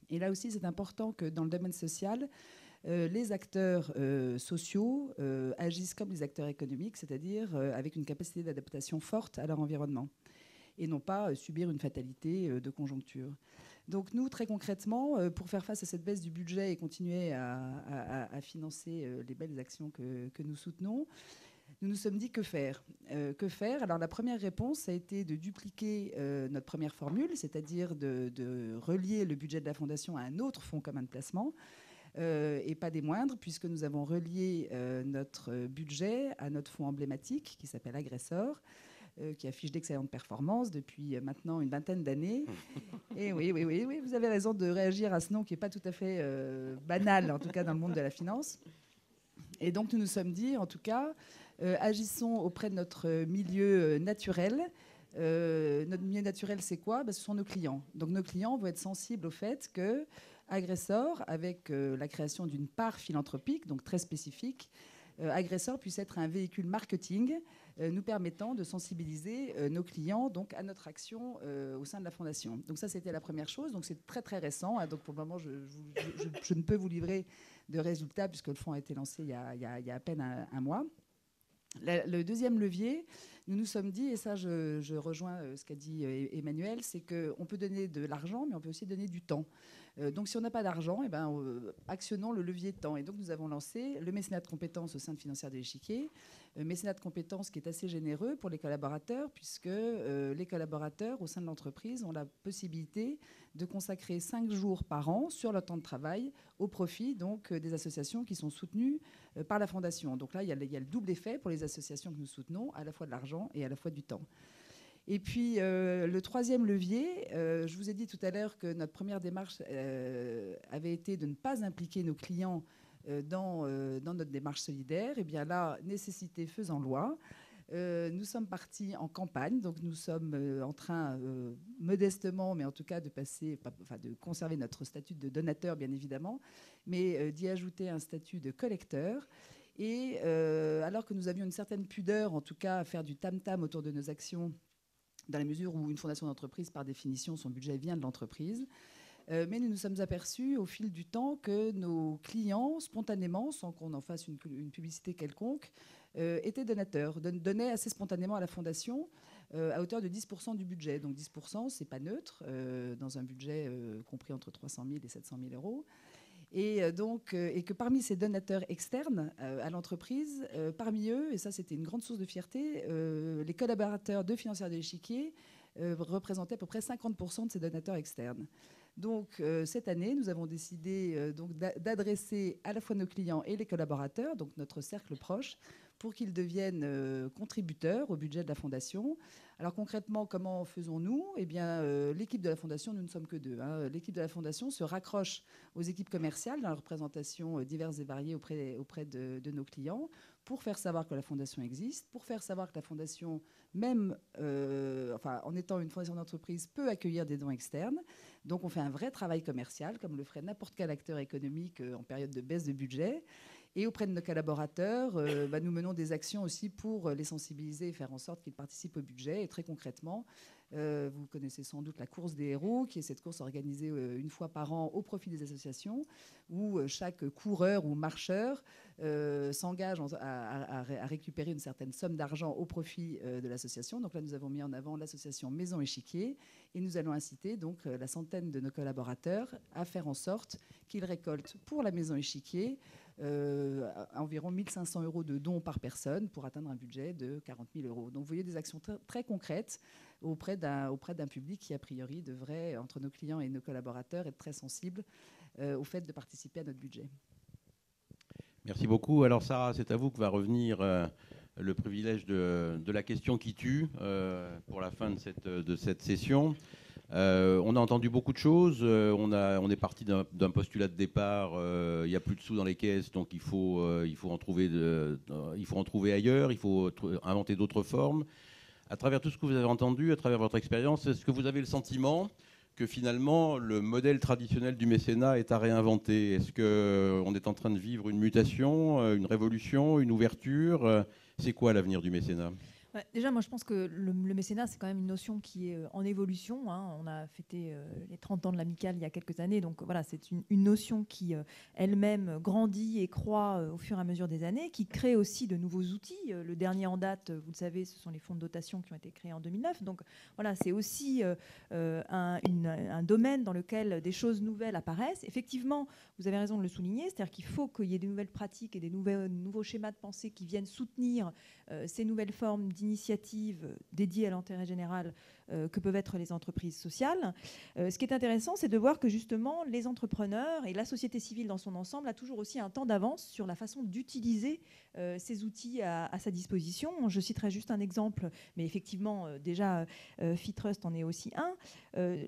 [SPEAKER 5] Et là aussi, c'est important que dans le domaine social, les acteurs sociaux agissent comme les acteurs économiques, c'est-à-dire avec une capacité d'adaptation forte à leur environnement, et non pas subir une fatalité de conjoncture. Donc nous, très concrètement, pour faire face à cette baisse du budget et continuer à financer les belles actions que nous soutenons, nous nous sommes dit que faire. Alors la première réponse a été de dupliquer notre première formule, c'est-à-dire de relier le budget de la Fondation à un autre fonds commun de placement, et pas des moindres, puisque nous avons relié notre budget à notre fonds emblématique qui s'appelle Agressor, qui affiche d'excellentes performances depuis maintenant une vingtaine d'années. Et oui, vous avez raison de réagir à ce nom qui n'est pas tout à fait banal, en tout cas dans le monde de la finance. Et donc nous nous sommes dit, en tout cas, agissons auprès de notre milieu naturel. Notre milieu naturel, c'est quoi ? Ce sont nos clients. Donc nos clients vont être sensibles au fait que Agressor, avec la création d'une part philanthropique, donc très spécifique, Agressor puisse être un véhicule marketing nous permettant de sensibiliser nos clients donc, à notre action au sein de la Fondation. Donc ça, c'était la première chose. Donc c'est très, très récent. Hein. Donc pour le moment, je ne peux vous livrer de résultats puisque le fonds a été lancé il y a à peine un mois. Le deuxième levier, nous nous sommes dit, et ça je rejoins ce qu'a dit Emmanuel, c'est qu'on peut donner de l'argent, mais on peut aussi donner du temps. Donc si on n'a pas d'argent, actionnons le levier de temps. Et donc nous avons lancé le mécénat de compétences au sein de Financière de l'Échiquier. Mécénat de compétences qui est assez généreux pour les collaborateurs, puisque les collaborateurs au sein de l'entreprise ont la possibilité de consacrer 5 jours par an sur leur temps de travail au profit donc, des associations qui sont soutenues par la Fondation. Donc là, il y a le double effet pour les associations que nous soutenons, à la fois de l'argent et à la fois du temps. Et puis, le troisième levier, je vous ai dit tout à l'heure que notre première démarche avait été de ne pas impliquer nos clients dans notre démarche solidaire. Et bien là, nécessité faisant loi, nous sommes partis en campagne. Donc nous sommes en train, modestement, mais en tout cas de conserver notre statut de donateur, bien évidemment, mais d'y ajouter un statut de collecteur. Et alors que nous avions une certaine pudeur, en tout cas, à faire du tam-tam autour de nos actions, dans la mesure où une fondation d'entreprise, par définition, son budget vient de l'entreprise. Mais nous nous sommes aperçus au fil du temps que nos clients, spontanément, sans qu'on en fasse une publicité quelconque, étaient donateurs, donnaient assez spontanément à la Fondation à hauteur de 10% du budget. Donc 10%, ce n'est pas neutre dans un budget compris entre 300 000 et 700 000 euros. Et que parmi ces donateurs externes à l'entreprise, parmi eux, et ça c'était une grande source de fierté, les collaborateurs de Financière de l'Échiquier représentaient à peu près 50% de ces donateurs externes. Donc cette année, nous avons décidé d'adresser à la fois nos clients et les collaborateurs, donc notre cercle proche, pour qu'ils deviennent contributeurs au budget de la Fondation. Alors concrètement, comment faisons-nous ? Eh bien, l'équipe de la Fondation, nous ne sommes que deux. Hein. L'équipe de la Fondation se raccroche aux équipes commerciales dans la représentation diverses et variées auprès de nos clients pour faire savoir que la Fondation existe, pour faire savoir que la Fondation, même en étant une fondation d'entreprise, peut accueillir des dons externes. Donc on fait un vrai travail commercial, comme le ferait n'importe quel acteur économique en période de baisse de budget. Et auprès de nos collaborateurs, nous menons des actions aussi pour les sensibiliser et faire en sorte qu'ils participent au budget. Et très concrètement, vous connaissez sans doute la course des héros, qui est cette course organisée une fois par an au profit des associations, où chaque coureur ou marcheur s'engage à récupérer une certaine somme d'argent au profit de l'association. Donc là, nous avons mis en avant l'association Maison Échiquier, et nous allons inciter donc la centaine de nos collaborateurs à faire en sorte qu'ils récoltent pour la Maison Échiquier environ 1 500 euros de dons par personne pour atteindre un budget de 40 000 euros. Donc vous voyez des actions très concrètes auprès d'un public qui, a priori, devrait, entre nos clients et nos collaborateurs, être très sensible au fait de participer à notre budget.
[SPEAKER 1] Merci beaucoup. Alors Sarah, c'est à vous que va revenir le privilège de la question qui tue pour la fin de cette session. On a entendu beaucoup de choses. On est parti d'un postulat de départ. Il n'y a plus de sous dans les caisses, donc il faut en trouver ailleurs. Il faut inventer d'autres formes. À travers tout ce que vous avez entendu, à travers votre expérience, est-ce que vous avez le sentiment que finalement le modèle traditionnel du mécénat est à réinventer ? Est-ce qu'on est en train de vivre une mutation, une révolution, une ouverture ? C'est quoi l'avenir du mécénat ?
[SPEAKER 6] Ouais, déjà, moi, je pense que le mécénat, c'est quand même une notion qui est en évolution. Hein. On a fêté les 30 ans de l'Amicale il y a quelques années. Donc, voilà, c'est une notion qui, elle-même, grandit et croît au fur et à mesure des années, qui crée aussi de nouveaux outils. Le dernier en date, vous le savez, ce sont les fonds de dotation qui ont été créés en 2009. Donc, voilà, c'est aussi un domaine dans lequel des choses nouvelles apparaissent. Effectivement, vous avez raison de le souligner, c'est-à-dire qu'il faut qu'il y ait des nouvelles pratiques et des nouveaux schémas de pensée qui viennent soutenir ces nouvelles formes d'initiatives dédiées à l'intérêt général que peuvent être les entreprises sociales. Ce qui est intéressant, c'est de voir que justement les entrepreneurs et la société civile dans son ensemble a toujours aussi un temps d'avance sur la façon d'utiliser ces outils à sa disposition. Je citerai juste un exemple, mais effectivement déjà FitTrust en est aussi un.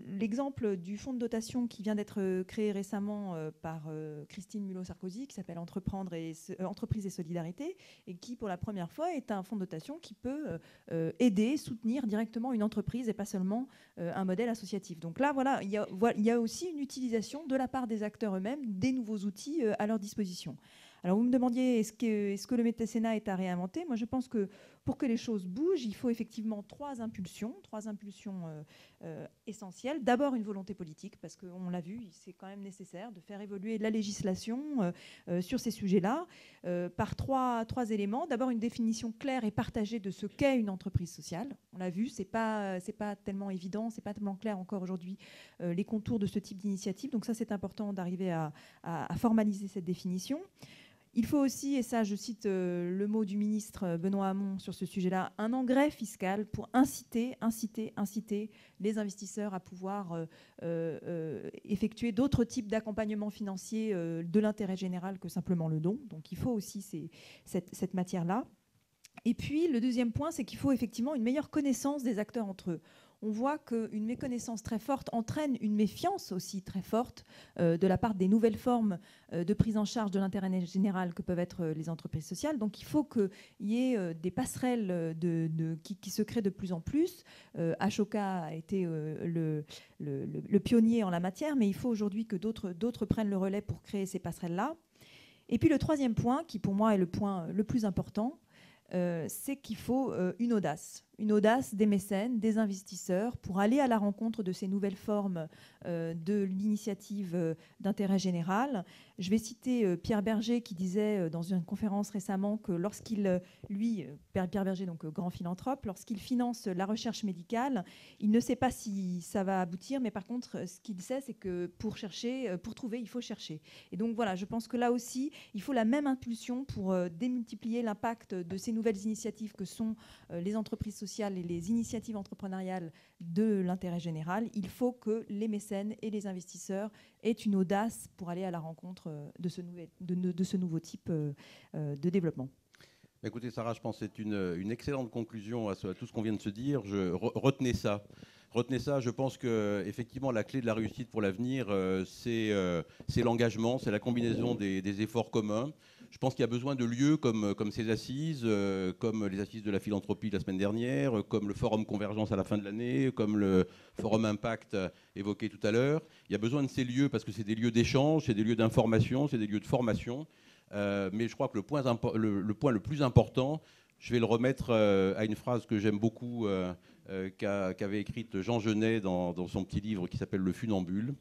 [SPEAKER 6] L'exemple du fonds de dotation qui vient d'être créé récemment par Christine Mulot-Sarkozy, qui s'appelle Entreprises et Solidarité, et qui pour la première fois est un fonds de dotation qui peut aider, soutenir directement une entreprise et pas seulement un modèle associatif. Donc là, voilà, il y a aussi une utilisation de la part des acteurs eux-mêmes des nouveaux outils à leur disposition. Alors vous me demandiez est-ce que le mécénat est à réinventer. Moi je pense que pour que les choses bougent, il faut effectivement trois impulsions essentielles. D'abord une volonté politique, parce qu'on l'a vu, c'est quand même nécessaire de faire évoluer la législation sur ces sujets-là par trois éléments. D'abord une définition claire et partagée de ce qu'est une entreprise sociale. On l'a vu, c'est pas tellement évident, c'est pas tellement clair encore aujourd'hui les contours de ce type d'initiative. Donc ça c'est important d'arriver à formaliser cette définition. Il faut aussi, et ça je cite le mot du ministre Benoît Hamon sur ce sujet-là, un engrais fiscal pour inciter les investisseurs à pouvoir effectuer d'autres types d'accompagnement financier de l'intérêt général que simplement le don. Donc il faut aussi cette matière-là. Et puis le deuxième point, c'est qu'il faut effectivement une meilleure connaissance des acteurs entre eux. On voit qu'une méconnaissance très forte entraîne une méfiance aussi très forte de la part des nouvelles formes de prise en charge de l'intérêt général que peuvent être les entreprises sociales. Donc il faut qu'il y ait des passerelles qui se créent de plus en plus. Ashoka a été le pionnier en la matière, mais il faut aujourd'hui que d'autres prennent le relais pour créer ces passerelles-là. Et puis le troisième point, qui pour moi est le point le plus important, c'est qu'il faut une audace des mécènes, des investisseurs, pour aller à la rencontre de ces nouvelles formes de l'initiative d'intérêt général. Je vais citer Pierre Berger qui disait dans une conférence récemment que lorsqu'il, Pierre Berger, donc grand philanthrope, lorsqu'il finance la recherche médicale, il ne sait pas si ça va aboutir, mais par contre, ce qu'il sait, c'est que pour trouver, il faut chercher. Et donc voilà, je pense que là aussi, il faut la même impulsion pour démultiplier l'impact de ces nouvelles initiatives que sont les entreprises sociales et les initiatives entrepreneuriales de l'intérêt général. Il faut que les mécènes et les investisseurs aient une audace pour aller à la rencontre de ce nouveau type de développement.
[SPEAKER 1] Écoutez Sarah, je pense que c'est une excellente conclusion à tout ce qu'on vient de se dire. Retenez ça. Retenez ça, je pense qu'effectivement la clé de la réussite pour l'avenir, c'est l'engagement, c'est la combinaison des efforts communs. Je pense qu'il y a besoin de lieux comme ces assises, comme les assises de la philanthropie la semaine dernière, comme le forum Convergence à la fin de l'année, comme le forum Impact évoqué tout à l'heure. Il y a besoin de ces lieux parce que c'est des lieux d'échange, c'est des lieux d'information, c'est des lieux de formation. Mais je crois que le point le plus important, je vais le remettre à une phrase que j'aime beaucoup, qu'avait écrite Jean Genet dans son petit livre qui s'appelle Le Funambule,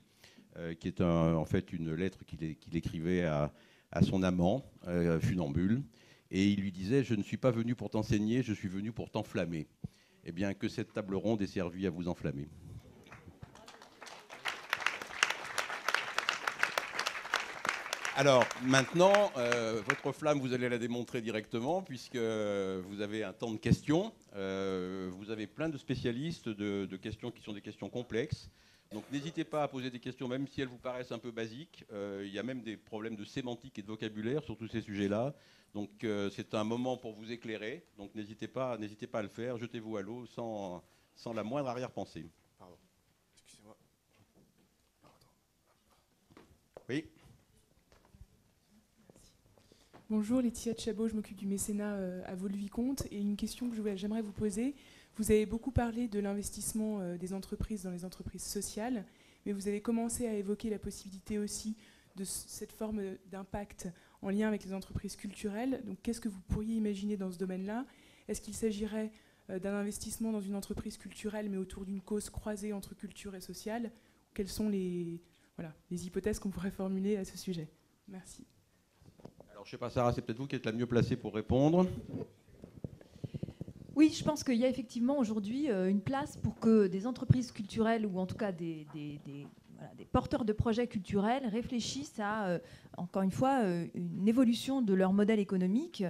[SPEAKER 1] qui est en fait une lettre qu'il écrivait à son amant, funambule. Et il lui disait « Je ne suis pas venu pour t'enseigner, je suis venu pour t'enflammer ». Eh bien, que cette table ronde ait servi à vous enflammer. Alors, maintenant, votre flamme, vous allez la démontrer directement, puisque vous avez un temps de questions. Vous avez plein de spécialistes de questions qui sont des questions complexes. Donc n'hésitez pas à poser des questions, même si elles vous paraissent un peu basiques. Il y a même des problèmes de sémantique et de vocabulaire sur tous ces sujets-là. Donc c'est un moment pour vous éclairer. Donc n'hésitez pas à le faire. Jetez-vous à l'eau sans la moindre arrière-pensée.
[SPEAKER 8] Pardon. Excusez-moi.
[SPEAKER 1] Oui.
[SPEAKER 9] Bonjour, Laetitia Chabot, je m'occupe du mécénat à Vaux-le-Vicomte. Et une question que j'aimerais vous poser. Vous avez beaucoup parlé de l'investissement des entreprises dans les entreprises sociales, mais vous avez commencé à évoquer la possibilité aussi de cette forme d'impact en lien avec les entreprises culturelles. Donc qu'est-ce que vous pourriez imaginer dans ce domaine-là? Est-ce qu'il s'agirait d'un investissement dans une entreprise culturelle, mais autour d'une cause croisée entre culture et sociale? Quelles sont les hypothèses qu'on pourrait formuler à ce sujet? Merci.
[SPEAKER 1] Alors je ne sais pas, Sarah, c'est peut-être vous qui êtes la mieux placée pour répondre.
[SPEAKER 6] Oui, je pense qu'il y a effectivement aujourd'hui une place pour que des entreprises culturelles ou en tout cas des porteurs de projets culturels réfléchissent à, encore une fois, une évolution de leur modèle économique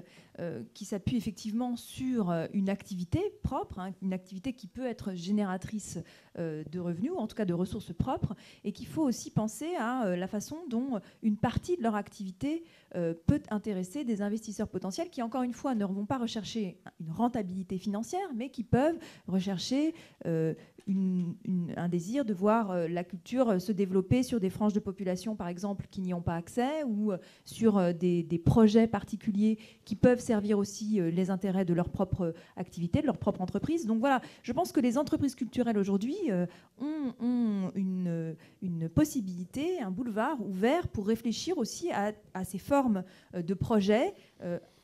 [SPEAKER 6] qui s'appuie effectivement sur une activité propre, une activité qui peut être génératrice de revenus, ou en tout cas de ressources propres, et qu'il faut aussi penser à la façon dont une partie de leur activité peut intéresser des investisseurs potentiels qui, encore une fois, ne vont pas rechercher une rentabilité financière, mais qui peuvent rechercher un désir de voir la culture se développer développer sur des franges de population, par exemple, qui n'y ont pas accès, ou sur des projets particuliers qui peuvent servir aussi les intérêts de leur propre activité, de leur propre entreprise. Donc voilà, je pense que les entreprises culturelles aujourd'hui ont une possibilité, un boulevard ouvert pour réfléchir aussi à ces formes de projets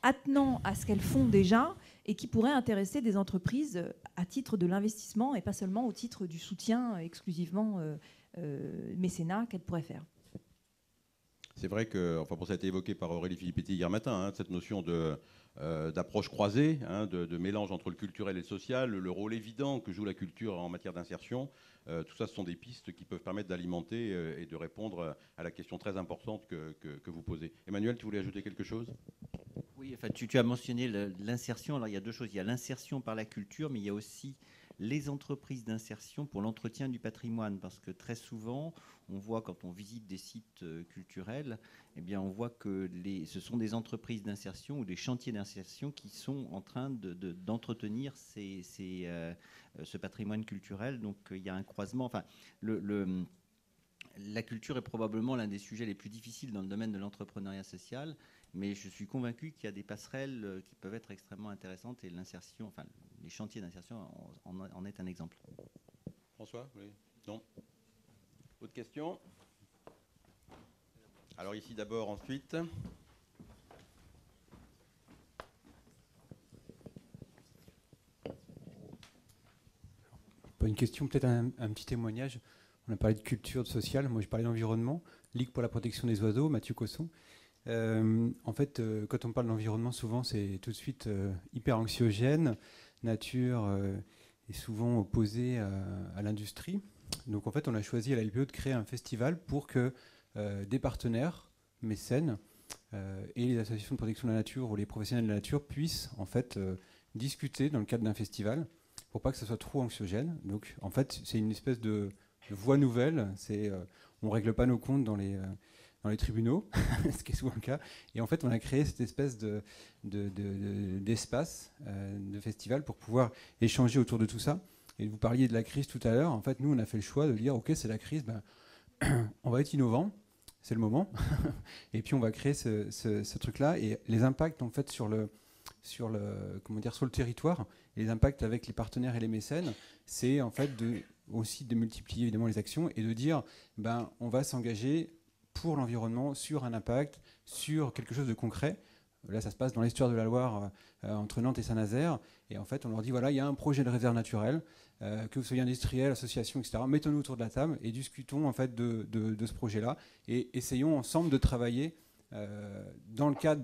[SPEAKER 6] attenant à ce qu'elles font déjà et qui pourraient intéresser des entreprises à titre de l'investissement et pas seulement au titre du soutien exclusivement mécénat qu'elles pourraient faire.
[SPEAKER 1] C'est vrai que, enfin, ça a été évoqué par Aurélie Filippetti hier matin, hein, cette notion d'approche croisée, hein, de mélange entre le culturel et le social, le rôle évident que joue la culture en matière d'insertion. Tout ça, ce sont des pistes qui peuvent permettre d'alimenter et de répondre à la question très importante que vous posez. Emmanuel, tu voulais ajouter quelque chose ?
[SPEAKER 3] Oui, enfin, tu as mentionné l'insertion. Alors, il y a deux choses. Il y a l'insertion par la culture, mais il y a aussi les entreprises d'insertion pour l'entretien du patrimoine. Parce que très souvent, on voit quand on visite des sites culturels, eh bien, on voit que ce sont des entreprises d'insertion ou des chantiers d'insertion qui sont en train d'entretenir ce patrimoine culturel. Donc, il y a un croisement. Enfin, la culture est probablement l'un des sujets les plus difficiles dans le domaine de l'entrepreneuriat social. Mais je suis convaincu qu'il y a des passerelles qui peuvent être extrêmement intéressantes et l'insertion, enfin les chantiers d'insertion en est un exemple.
[SPEAKER 1] François, oui. Non. Autre question ? Alors ici d'abord, ensuite.
[SPEAKER 10] Pas une question, peut-être un petit témoignage. On a parlé de culture, de social. Moi, j'ai parlé d'environnement. Ligue pour la protection des oiseaux, Mathieu Cosson. En fait, quand on parle d'environnement, souvent c'est tout de suite hyper anxiogène. Nature est souvent opposée à l'industrie. Donc en fait, on a choisi à la LPO de créer un festival pour que des partenaires, mécènes et les associations de protection de la nature ou les professionnels de la nature puissent en fait discuter dans le cadre d'un festival pour pas que ça soit trop anxiogène. Donc en fait, c'est une espèce de voie nouvelle. On règle pas nos comptes dans les tribunaux, ce qui est souvent le cas. Et en fait, on a créé cette espèce d'espace, de festival pour pouvoir échanger autour de tout ça. Et vous parliez de la crise tout à l'heure. En fait, nous, on a fait le choix de dire, OK, c'est la crise, on va être innovant, c'est le moment. Et puis, on va créer ce truc-là. Et les impacts, en fait, sur le territoire, et les impacts avec les partenaires et les mécènes, c'est en fait aussi de multiplier évidemment les actions et de dire, on va s'engager pour l'environnement, sur un impact, sur quelque chose de concret. Là, ça se passe dans l'estuaire de la Loire, entre Nantes et Saint-Nazaire. Et en fait, on leur dit, voilà, il y a un projet de réserve naturelle, que vous soyez industriel, association, etc. Mettons-nous autour de la table et discutons en fait de ce projet-là. Et essayons ensemble de travailler dans le cadre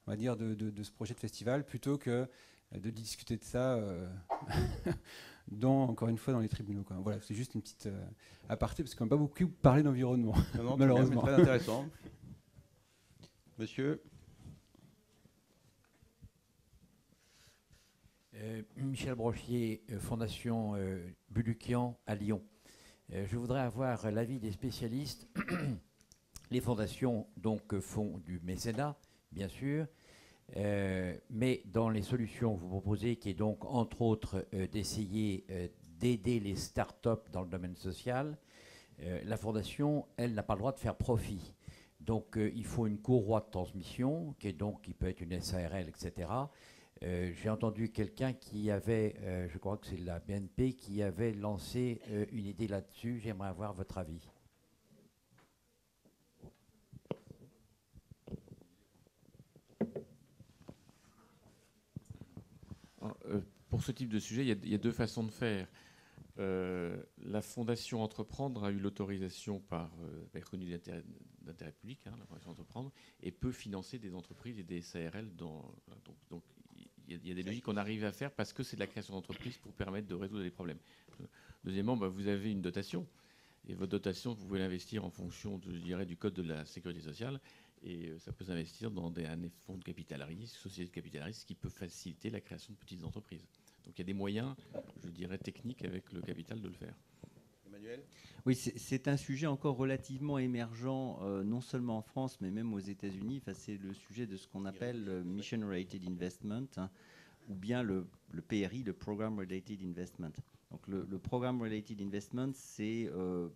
[SPEAKER 10] on va dire, de ce projet de festival, plutôt que de discuter de ça encore une fois, dans les tribunaux, quoi. Voilà, c'est juste une petite aparté, parce qu'on n'a pas beaucoup parlé d'environnement, malheureusement.
[SPEAKER 1] C'est très intéressant. Monsieur
[SPEAKER 11] Michel Brochier, Fondation Bulukian à Lyon. Je voudrais avoir l'avis des spécialistes. Les fondations donc font du mécénat, bien sûr, mais dans les solutions que vous proposez, qui est donc entre autres d'essayer d'aider les start-up dans le domaine social, la fondation, elle, n'a pas le droit de faire profit. Donc il faut une courroie de transmission, qui peut être une SARL, etc. J'ai entendu quelqu'un qui avait, je crois que c'est la BNP, qui avait lancé une idée là-dessus. J'aimerais avoir votre avis.
[SPEAKER 4] Pour ce type de sujet, il y a deux façons de faire. La Fondation Entreprendre a eu l'autorisation par reconnue d'intérêt public, la Fondation Entreprendre, et peut financer des entreprises et des SARL. Donc il y a des logiques qu'on arrive à faire parce que c'est de la création d'entreprise pour permettre de résoudre des problèmes. Deuxièmement, vous avez une dotation. Et votre dotation, vous pouvez l'investir en fonction, du code de la sécurité sociale. Et ça peut s'investir dans un fonds de capital à risque, société de capital à risque, qui peut faciliter la création de petites entreprises. Donc il y a des moyens, je dirais, techniques avec le capital de le faire.
[SPEAKER 1] Emmanuel ?
[SPEAKER 3] Oui, c'est un sujet encore relativement émergent, non seulement en France, mais même aux États-Unis. Enfin, c'est le sujet de ce qu'on appelle Mission Related Investment, ou bien le PRI, le Program Related Investment. Donc le programme Related Investment, c'est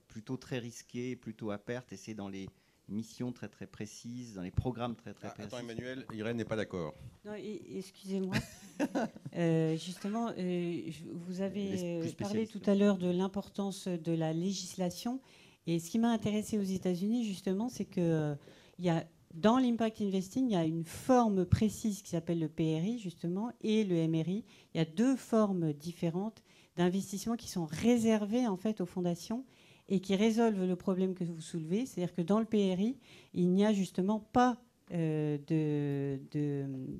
[SPEAKER 3] plutôt très risqué, plutôt à perte, et c'est dans les missions très très précises, dans les programmes très très précis.
[SPEAKER 1] Attends Emmanuel, Irène n'est pas d'accord.
[SPEAKER 2] Non, excusez-moi. Justement, vous avez parlé tout à l'heure de l'importance de la législation. Et ce qui m'a intéressé aux États-Unis, justement, c'est que dans l'impact investing, il y a une forme précise qui s'appelle le PRI, justement, et le MRI. Il y a deux formes différentes d'investissement qui sont réservées, en fait, aux fondations et qui résolvent le problème que vous soulevez. C'est-à-dire que dans le PRI, il n'y a justement pas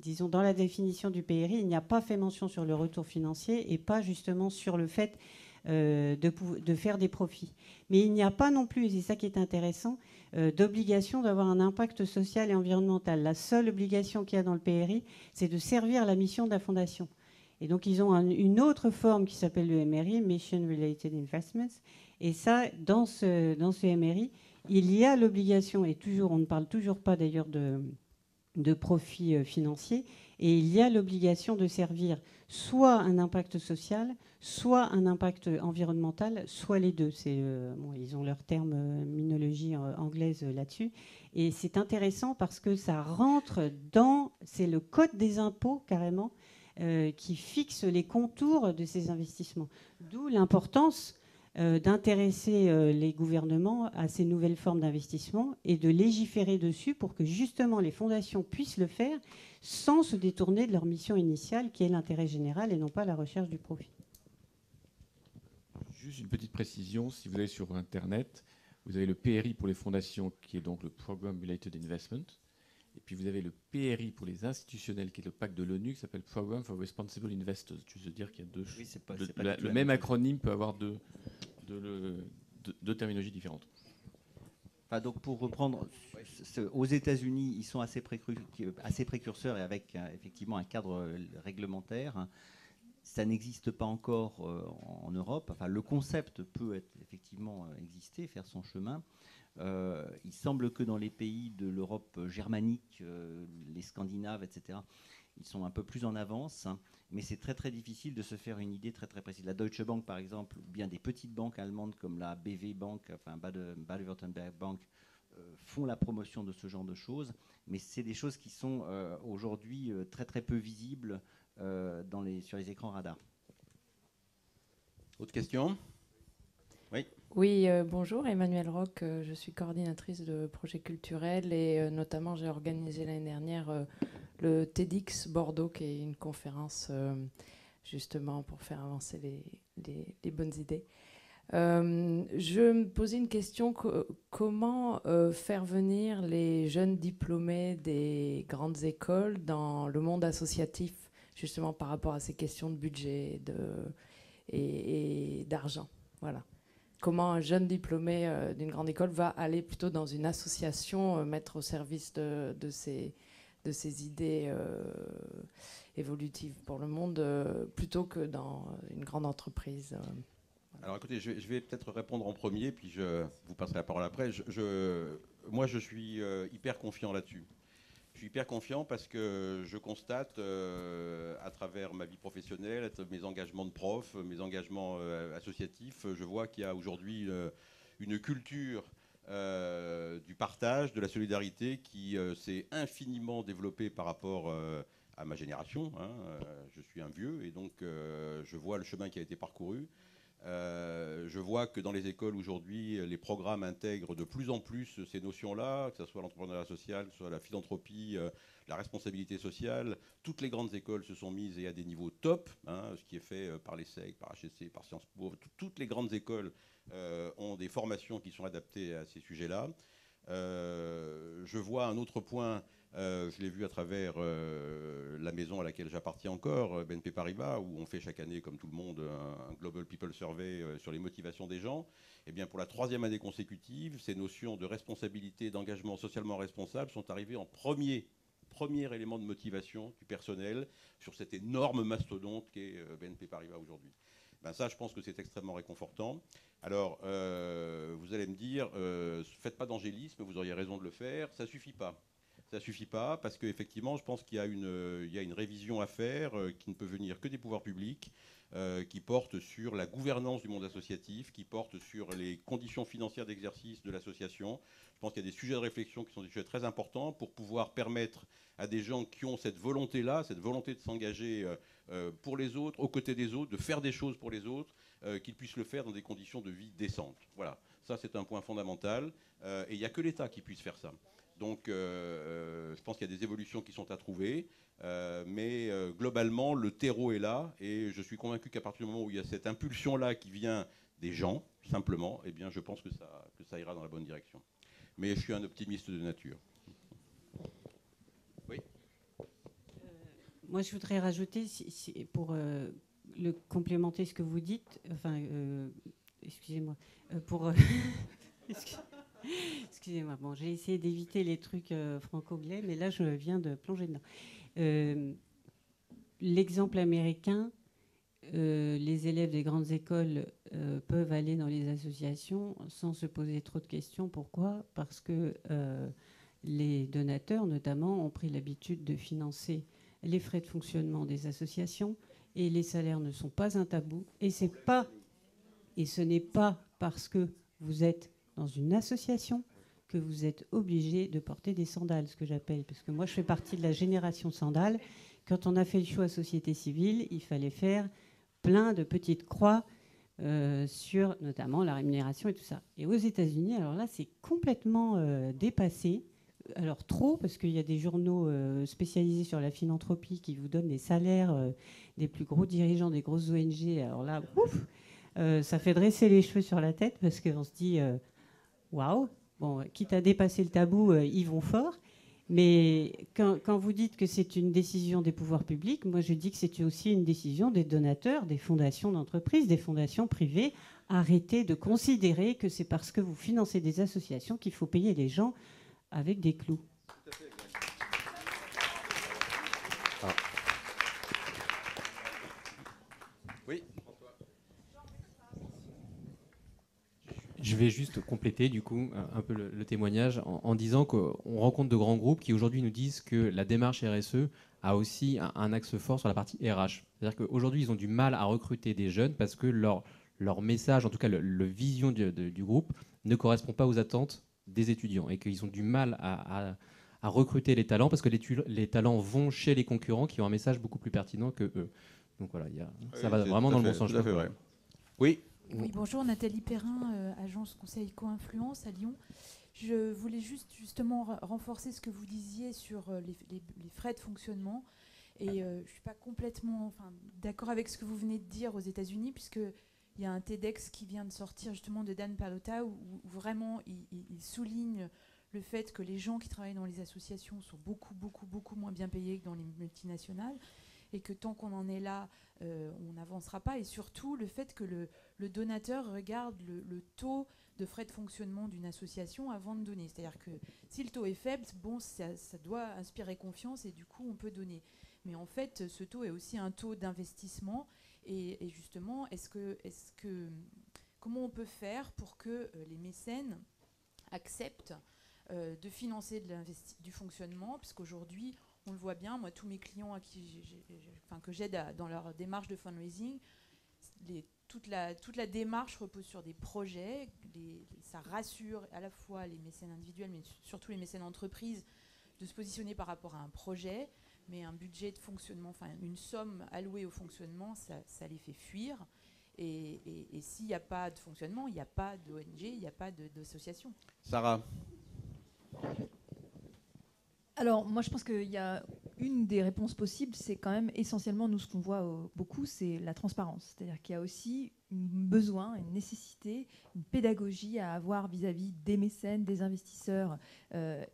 [SPEAKER 2] disons, dans la définition du PRI, il n'y a pas fait mention sur le retour financier et pas justement sur le fait de faire des profits. Mais il n'y a pas non plus, et c'est ça qui est intéressant, d'obligation d'avoir un impact social et environnemental. La seule obligation qu'il y a dans le PRI, c'est de servir la mission de la fondation. Et donc, ils ont une autre forme qui s'appelle le MRI, Mission Related Investments. Et ça, dans ce MRI, il y a l'obligation, et toujours, on ne parle toujours pas d'ailleurs de profit financier, et il y a l'obligation de servir soit un impact social, soit un impact environnemental, soit les deux. Ils ont leur terminologie anglaise là-dessus. Et c'est intéressant parce que ça rentre c'est le code des impôts carrément qui fixe les contours de ces investissements. D'où l'importance d'intéresser les gouvernements à ces nouvelles formes d'investissement et de légiférer dessus pour que justement les fondations puissent le faire sans se détourner de leur mission initiale qui est l'intérêt général et non pas la recherche du profit.
[SPEAKER 4] Juste une petite précision, si vous allez sur Internet, vous avez le PRI pour les fondations qui est donc le Program Related Investment, et puis vous avez le PRI pour les institutionnels qui est le pacte de l'ONU qui s'appelle Program for Responsible Investors. Je veux dire qu'il y a deux choses. Le même acronyme peut avoir deux terminologies différentes.
[SPEAKER 3] Enfin, donc pour reprendre, aux États-Unis, ils sont assez précurseurs et avec effectivement un cadre réglementaire. Ça n'existe pas encore en Europe. Enfin, le concept peut effectivement exister, faire son chemin. Il semble que dans les pays de l'Europe germanique, les Scandinaves, etc., ils sont un peu plus en avance, hein, mais c'est très très difficile de se faire une idée très très précise. La Deutsche Bank, par exemple, ou bien des petites banques allemandes comme la BW Bank, enfin Baden-Württemberg Bank, font la promotion de ce genre de choses, mais c'est des choses qui sont aujourd'hui très très peu visibles sur les écrans radars.
[SPEAKER 1] Autre question ? Oui.
[SPEAKER 12] Oui, bonjour, Emmanuelle Roch, je suis coordinatrice de projets culturels et notamment j'ai organisé l'année dernière le TEDx Bordeaux, qui est une conférence justement pour faire avancer les bonnes idées. Je me posais une question, comment faire venir les jeunes diplômés des grandes écoles dans le monde associatif, justement par rapport à ces questions de budget et d'argent, voilà. Comment un jeune diplômé d'une grande école va aller plutôt dans une association, mettre au service de ces idées évolutives pour le monde, plutôt que dans une grande entreprise.
[SPEAKER 1] Alors écoutez, je vais peut-être répondre en premier, puis je vous passerai la parole après. Moi, je suis hyper confiant là-dessus. Je suis hyper confiant parce que je constate, à travers ma vie professionnelle, mes engagements de prof, mes engagements associatifs, je vois qu'il y a aujourd'hui une culture du partage, de la solidarité qui s'est infiniment développée par rapport à ma génération. Hein. Je suis un vieux et donc je vois le chemin qui a été parcouru. Je vois que dans les écoles aujourd'hui, les programmes intègrent de plus en plus ces notions-là, que ce soit l'entrepreneuriat social, que ce soit la philanthropie, la responsabilité sociale. Toutes les grandes écoles se sont mises et à des niveaux top, hein, ce qui est fait par l'ESSEC, par HEC, par Sciences Po. Toutes les grandes écoles ont des formations qui sont adaptées à ces sujets-là. Je vois un autre point, je l'ai vu à travers la maison à laquelle j'appartiens encore, BNP Paribas, où on fait chaque année, comme tout le monde, un Global People Survey sur les motivations des gens. Et bien, pour la 3e année consécutive, ces notions de responsabilité, d'engagement socialement responsable sont arrivées en premier élément de motivation du personnel sur cet énorme mastodonte qu'est BNP Paribas aujourd'hui. Ben ça, je pense que c'est extrêmement réconfortant. Alors, vous allez me dire, faites pas d'angélisme, vous auriez raison de le faire, ça suffit pas. Ça ne suffit pas parce qu'effectivement, je pense qu'il y a une révision à faire qui ne peut venir que des pouvoirs publics, qui porte sur la gouvernance du monde associatif, qui porte sur les conditions financières d'exercice de l'association. Je pense qu'il y a des sujets de réflexion qui sont des sujets très importants pour pouvoir permettre à des gens qui ont cette volonté-là, cette volonté de s'engager pour les autres, aux côtés des autres, de faire des choses pour les autres, qu'ils puissent le faire dans des conditions de vie décentes. Voilà, ça c'est un point fondamental. Et il n'y a que l'État qui puisse faire ça. Donc je pense qu'il y a des évolutions qui sont à trouver. Mais globalement, le terreau est là. Et je suis convaincu qu'à partir du moment où il y a cette impulsion-là qui vient des gens, simplement, eh bien, je pense que ça ira dans la bonne direction. Mais je suis un optimiste de nature. Oui.
[SPEAKER 2] Moi, je voudrais rajouter, pour le complémenter ce que vous dites, enfin, excusez-moi, pour... Excusez-moi, bon, j'ai essayé d'éviter les trucs franco-anglais, mais là, je viens de plonger dedans. L'exemple américain, les élèves des grandes écoles peuvent aller dans les associations sans se poser trop de questions. Pourquoi ? Parce que les donateurs, notamment, ont pris l'habitude de financer les frais de fonctionnement des associations et les salaires ne sont pas un tabou. Et ce n'est pas parce que vous êtes dans une association que vous êtes obligé de porter des sandales, ce que j'appelle, parce que moi je fais partie de la génération sandales. Quand on a fait le choix société civile, il fallait faire plein de petites croix sur notamment la rémunération et tout ça. Et aux États-Unis, alors là, c'est complètement dépassé. Alors trop, parce qu'il y a des journaux spécialisés sur la philanthropie qui vous donnent des salaires des plus gros dirigeants des grosses ONG. Alors là, ouf, ça fait dresser les cheveux sur la tête parce qu'on se dit waouh, bon, quitte à dépasser le tabou, ils vont fort. Mais quand vous dites que c'est une décision des pouvoirs publics, moi je dis que c'est aussi une décision des donateurs, des fondations d'entreprises, des fondations privées. Arrêtez de considérer que c'est parce que vous financez des associations qu'il faut payer les gens avec des clous.
[SPEAKER 1] Oui.
[SPEAKER 7] Je vais juste compléter du coup un peu le témoignage en disant qu'on rencontre de grands groupes qui aujourd'hui nous disent que la démarche RSE a aussi un axe fort sur la partie RH. C'est-à-dire qu'aujourd'hui, ils ont du mal à recruter des jeunes parce que leur message, en tout cas le vision du groupe, ne correspond pas aux attentes des étudiants et qu'ils ont du mal à recruter les talents parce que les talents vont chez les concurrents qui ont un message beaucoup plus pertinent que eux. Donc voilà, ça va vraiment dans le bon sens.
[SPEAKER 1] Tout à fait vrai. Oui.
[SPEAKER 13] Oui, bonjour, Nathalie Perrin, agence conseil co-influence à Lyon. Je voulais justement renforcer ce que vous disiez sur les frais de fonctionnement. Et je ne suis pas complètement d'accord avec ce que vous venez de dire aux États-Unis, puisqu'il y a un TEDx qui vient de sortir justement de Dan Pallotta où vraiment il souligne le fait que les gens qui travaillent dans les associations sont beaucoup moins bien payés que dans les multinationales. Et que tant qu'on en est là, on n'avancera pas. Et surtout, le fait que le donateur regarde le taux de frais de fonctionnement d'une association avant de donner. C'est-à-dire que si le taux est faible, bon, ça doit inspirer confiance et du coup, on peut donner. Mais en fait, ce taux est aussi un taux d'investissement. Et justement, comment on peut faire pour que les mécènes acceptent de financer du fonctionnement ? Parce qu'aujourd'hui, on le voit bien, moi, tous mes clients à qui que j'aide dans leur démarche de fundraising, toute la démarche repose sur des projets. Ça rassure à la fois les mécènes individuels, mais surtout les mécènes d'entreprise, de se positionner par rapport à un projet. Mais un budget de fonctionnement, une somme allouée au fonctionnement, ça les fait fuir. Et s'il n'y a pas de fonctionnement, il n'y a pas d'ONG, il n'y a pas d'association.
[SPEAKER 1] Sarah.
[SPEAKER 6] Alors, moi, je pense qu'il y a une des réponses possibles, c'est quand même essentiellement, nous, ce qu'on voit beaucoup, c'est la transparence. C'est-à-dire qu'il y a aussi un besoin, une nécessité, une pédagogie à avoir vis-à-vis des mécènes, des investisseurs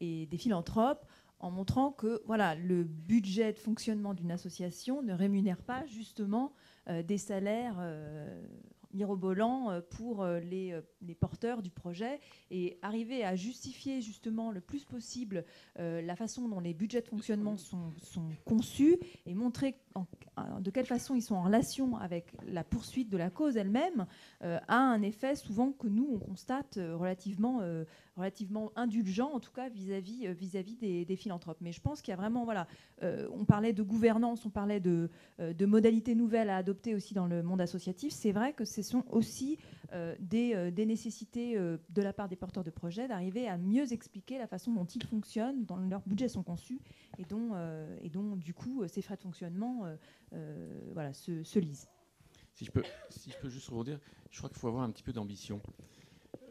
[SPEAKER 6] et des philanthropes, en montrant que voilà, le budget de fonctionnement d'une association ne rémunère pas justement des salaires mirobolant pour les porteurs du projet, et arriver à justifier justement le plus possible la façon dont les budgets de fonctionnement sont conçus, et montrer de quelle façon ils sont en relation avec la poursuite de la cause elle-même, a un effet souvent que nous on constate relativement indulgent, en tout cas vis-à-vis des philanthropes. Mais je pense qu'il y a vraiment, voilà, on parlait de gouvernance, on parlait de modalités nouvelles à adopter aussi dans le monde associatif. C'est vrai que ce sont aussi des nécessités de la part des porteurs de projets d'arriver à mieux expliquer la façon dont ils fonctionnent, dont leurs budgets sont conçus, et dont du coup ces frais de fonctionnement voilà, se lisent.
[SPEAKER 4] Si je peux juste rebondir, je crois qu'il faut avoir un petit peu d'ambition.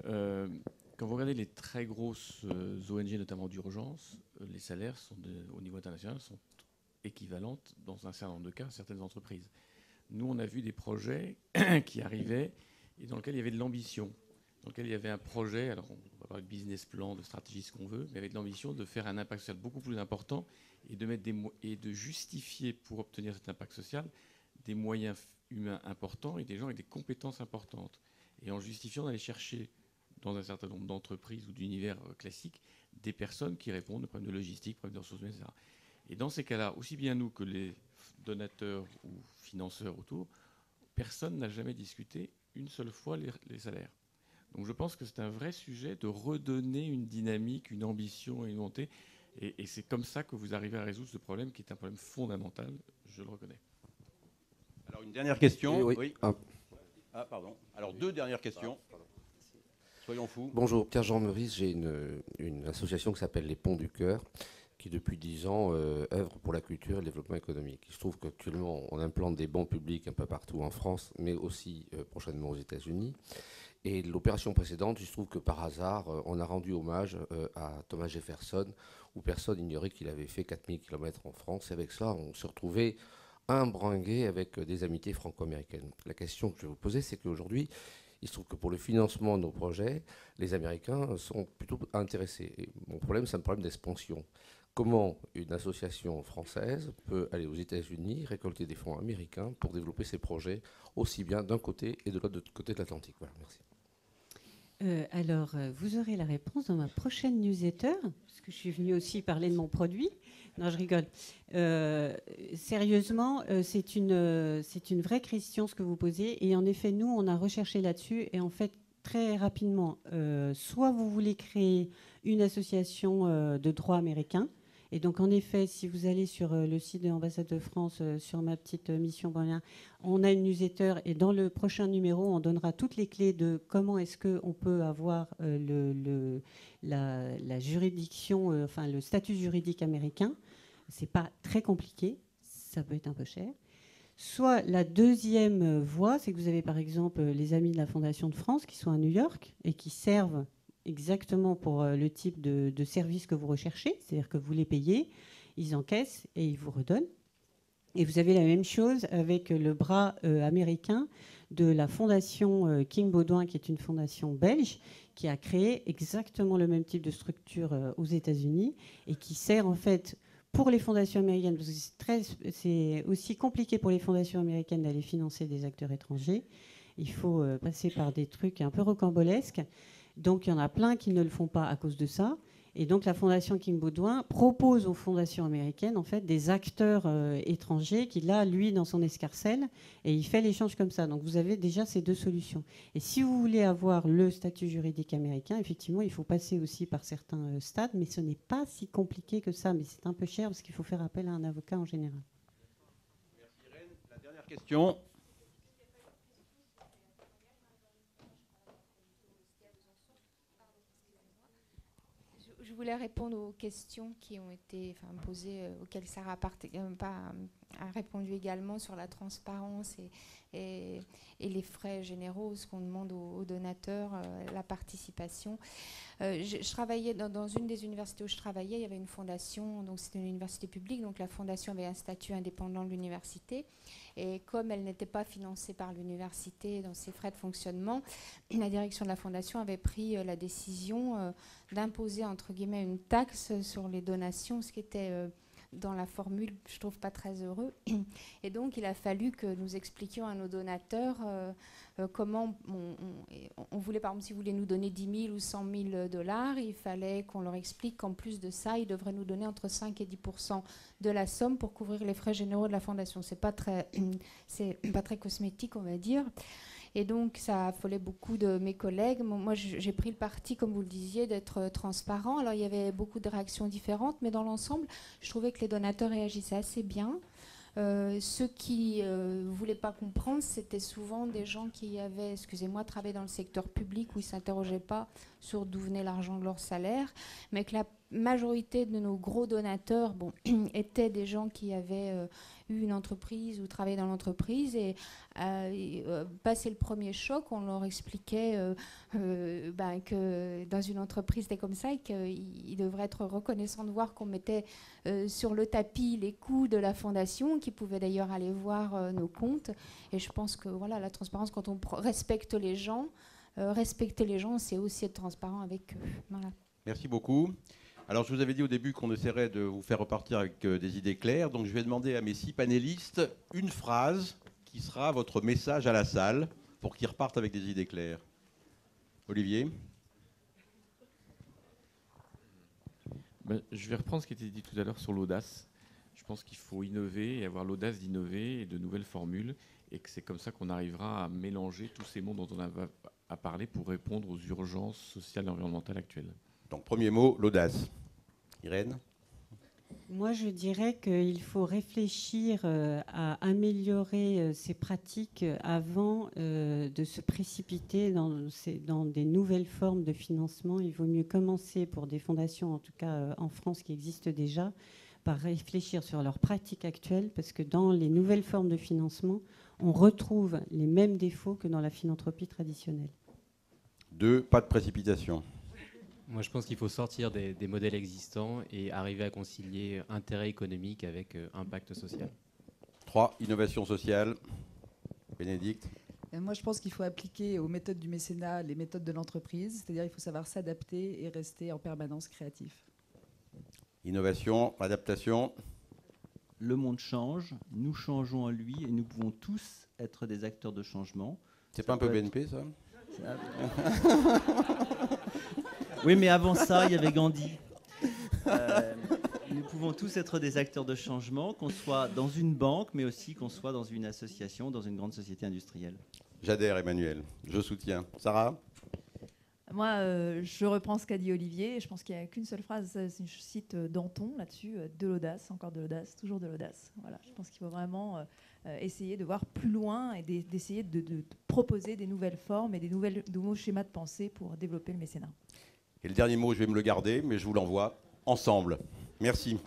[SPEAKER 4] Quand vous regardez les très grosses ONG, notamment d'urgence, les salaires au niveau international sont équivalentes, dans un certain nombre de cas, à certaines entreprises. Nous, on a vu des projets qui arrivaient et dans lesquels il y avait de l'ambition, dans lesquels il y avait un projet, alors on va parler de business plan, de stratégie, ce qu'on veut, mais avec de l'ambition de faire un impact social beaucoup plus important et de justifier pour obtenir cet impact social des moyens humains importants et des gens avec des compétences importantes. Et en justifiant d'aller chercher dans un certain nombre d'entreprises ou d'univers classiques des personnes qui répondent aux problèmes de logistique, problèmes de ressources humaines, etc. Et dans ces cas-là, aussi bien nous que les donateurs ou financeurs autour, personne n'a jamais discuté une seule fois les salaires. Donc je pense que c'est un vrai sujet de redonner une dynamique, une ambition et une volonté. Et c'est comme ça que vous arrivez à résoudre ce problème qui est un problème fondamental, je le reconnais.
[SPEAKER 1] Alors une dernière question.
[SPEAKER 14] Oui.
[SPEAKER 1] Ah, pardon. Alors deux dernières questions. Soyons fous.
[SPEAKER 14] Bonjour, Pierre-Jean Meurice, j'ai une association qui s'appelle Les Ponts du Cœur, qui depuis 10 ans œuvre pour la culture et le développement économique. Il se trouve qu'actuellement, on implante des bancs publics un peu partout en France, mais aussi prochainement aux États-Unis. Et l'opération précédente, il se trouve que par hasard, on a rendu hommage à Thomas Jefferson, où personne n'ignorait qu'il avait fait 4000 km en France. Et avec ça, on se retrouvait imbringué avec des amitiés franco-américaines. La question que je vais vous poser, c'est qu'aujourd'hui, il se trouve que pour le financement de nos projets, les Américains sont plutôt intéressés. Et mon problème, c'est un problème d'expansion. Comment une association française peut aller aux États-Unis, récolter des fonds américains pour développer ses projets aussi bien d'un côté et de l'autre côté de l'Atlantique? Voilà, merci.
[SPEAKER 2] Alors, vous aurez la réponse dans ma prochaine newsletter, parce que je suis venue aussi parler de mon produit. Non, je rigole. Sérieusement, c'est une vraie question ce que vous posez. Et en effet, nous, on a recherché là-dessus. Et en fait, très rapidement, soit vous voulez créer une association de droit américain. Et donc, en effet, si vous allez sur le site de l'ambassade de France, sur ma petite mission, on a une newsletter. Et dans le prochain numéro, on donnera toutes les clés de comment est-ce qu'on peut avoir la juridiction, enfin le statut juridique américain. C'est pas très compliqué, ça peut être un peu cher. Soit la deuxième voie, c'est que vous avez par exemple les amis de la Fondation de France qui sont à New York et qui servent exactement pour le type de service que vous recherchez, c'est-à-dire que vous les payez, ils encaissent et ils vous redonnent. Et vous avez la même chose avec le bras américain de la fondation King Baudouin, qui est une fondation belge, qui a créé exactement le même type de structure aux États-Unis et qui sert en fait pour les fondations américaines, parce que c'est aussi compliqué pour les fondations américaines d'aller financer des acteurs étrangers. Il faut passer par des trucs un peu rocambolesques. Donc, il y en a plein qui ne le font pas à cause de ça. Et donc, la Fondation King Baudouin propose aux fondations américaines, en fait, des acteurs étrangers qu'il a, lui, dans son escarcelle, et il fait l'échange comme ça. Donc, vous avez déjà ces deux solutions. Et si vous voulez avoir le statut juridique américain, effectivement, il faut passer aussi par certains stades, mais ce n'est pas si compliqué que ça. Mais c'est un peu cher parce qu'il faut faire appel à un avocat en général.
[SPEAKER 1] Merci Irène. La dernière question.
[SPEAKER 15] Je voulais répondre aux questions qui ont été posées, auxquelles Sarah a répondu également sur la transparence et les frais généraux, ce qu'on demande aux donateurs, la participation. Je travaillais dans une des universités où je travaillais, il y avait une fondation, donc c'était une université publique, donc la fondation avait un statut indépendant de l'université. Et comme elle n'était pas financée par l'université dans ses frais de fonctionnement, la direction de la fondation avait pris la décision d'imposer, entre guillemets, une taxe sur les donations, ce qui était dans la formule, je trouve pas très heureux. Et donc, il a fallu que nous expliquions à nos donateurs comment on voulait, par exemple, s'ils voulaient nous donner 10 000 ou 100 000 $, il fallait qu'on leur explique qu'en plus de ça, ils devraient nous donner entre 5 et 10% de la somme pour couvrir les frais généraux de la fondation. C'est pas très cosmétique, on va dire. Et donc, ça affolait beaucoup de mes collègues. Moi, j'ai pris le parti, comme vous le disiez, d'être transparent. Alors, il y avait beaucoup de réactions différentes, mais dans l'ensemble, je trouvais que les donateurs réagissaient assez bien. Ceux qui ne voulaient pas comprendre, c'était souvent des gens qui avaient, travaillé dans le secteur public où ils ne s'interrogeaient pas sur d'où venait l'argent de leur salaire, mais que la majorité de nos gros donateurs étaient des gens qui avaient eu une entreprise ou travaillé dans l'entreprise. Et passé le premier choc, on leur expliquait que dans une entreprise c'était comme ça et qu'ils devraient être reconnaissants de voir qu'on mettait sur le tapis les coûts de la fondation, qui pouvaient d'ailleurs aller voir nos comptes. Et je pense que voilà, la transparence, quand on respecte les gens, c'est aussi être transparent avec eux. Voilà.
[SPEAKER 1] Merci beaucoup. Alors, je vous avais dit au début qu'on essaierait de vous faire repartir avec des idées claires. Donc, je vais demander à mes 6 panélistes une phrase qui sera votre message à la salle pour qu'ils repartent avec des idées claires. Olivier ?
[SPEAKER 4] Je vais reprendre ce qui a été dit tout à l'heure sur l'audace. Je pense qu'il faut innover et avoir l'audace d'innover et de nouvelles formules, et que c'est comme ça qu'on arrivera à mélanger tous ces mots dont on a parlé pour répondre aux urgences sociales et environnementales actuelles.
[SPEAKER 1] Donc, premier mot, l'audace. Irène ?
[SPEAKER 2] Moi, je dirais qu'il faut réfléchir à améliorer ces pratiques avant de se précipiter dans des nouvelles formes de financement. Il vaut mieux commencer pour des fondations, en tout cas en France, qui existent déjà, par réfléchir sur leurs pratiques actuelles, parce que dans les nouvelles formes de financement, on retrouve les mêmes défauts que dans la philanthropie traditionnelle.
[SPEAKER 1] 2, pas de précipitation.
[SPEAKER 7] Moi, je pense qu'il faut sortir des modèles existants et arriver à concilier intérêt économique avec impact social.
[SPEAKER 1] 3, innovation sociale. Bénédicte ?
[SPEAKER 5] Moi, je pense qu'il faut appliquer aux méthodes du mécénat les méthodes de l'entreprise, c'est-à-dire il faut savoir s'adapter et rester en permanence créatif.
[SPEAKER 1] Innovation, adaptation.
[SPEAKER 3] Le monde change, nous changeons en lui et nous pouvons tous être des acteurs de changement.
[SPEAKER 1] C'est pas un peu BNP, ça ?
[SPEAKER 3] Oui, mais avant ça, il y avait Gandhi. Nous pouvons tous être des acteurs de changement, qu'on soit dans une banque, mais aussi qu'on soit dans une association, dans une grande société industrielle.
[SPEAKER 1] J'adhère, Emmanuel. Je soutiens. Sarah ?
[SPEAKER 6] Moi, je reprends ce qu'a dit Olivier. Je pense qu'il n'y a qu'une seule phrase. Je cite Danton là-dessus. De l'audace, encore de l'audace, toujours de l'audace. Voilà. Je pense qu'il faut vraiment essayer de voir plus loin et d'essayer de proposer des nouvelles formes et des nouveaux schémas de pensée pour développer le mécénat.
[SPEAKER 1] Et le dernier mot, je vais me le garder, mais je vous l'envoie ensemble. Merci.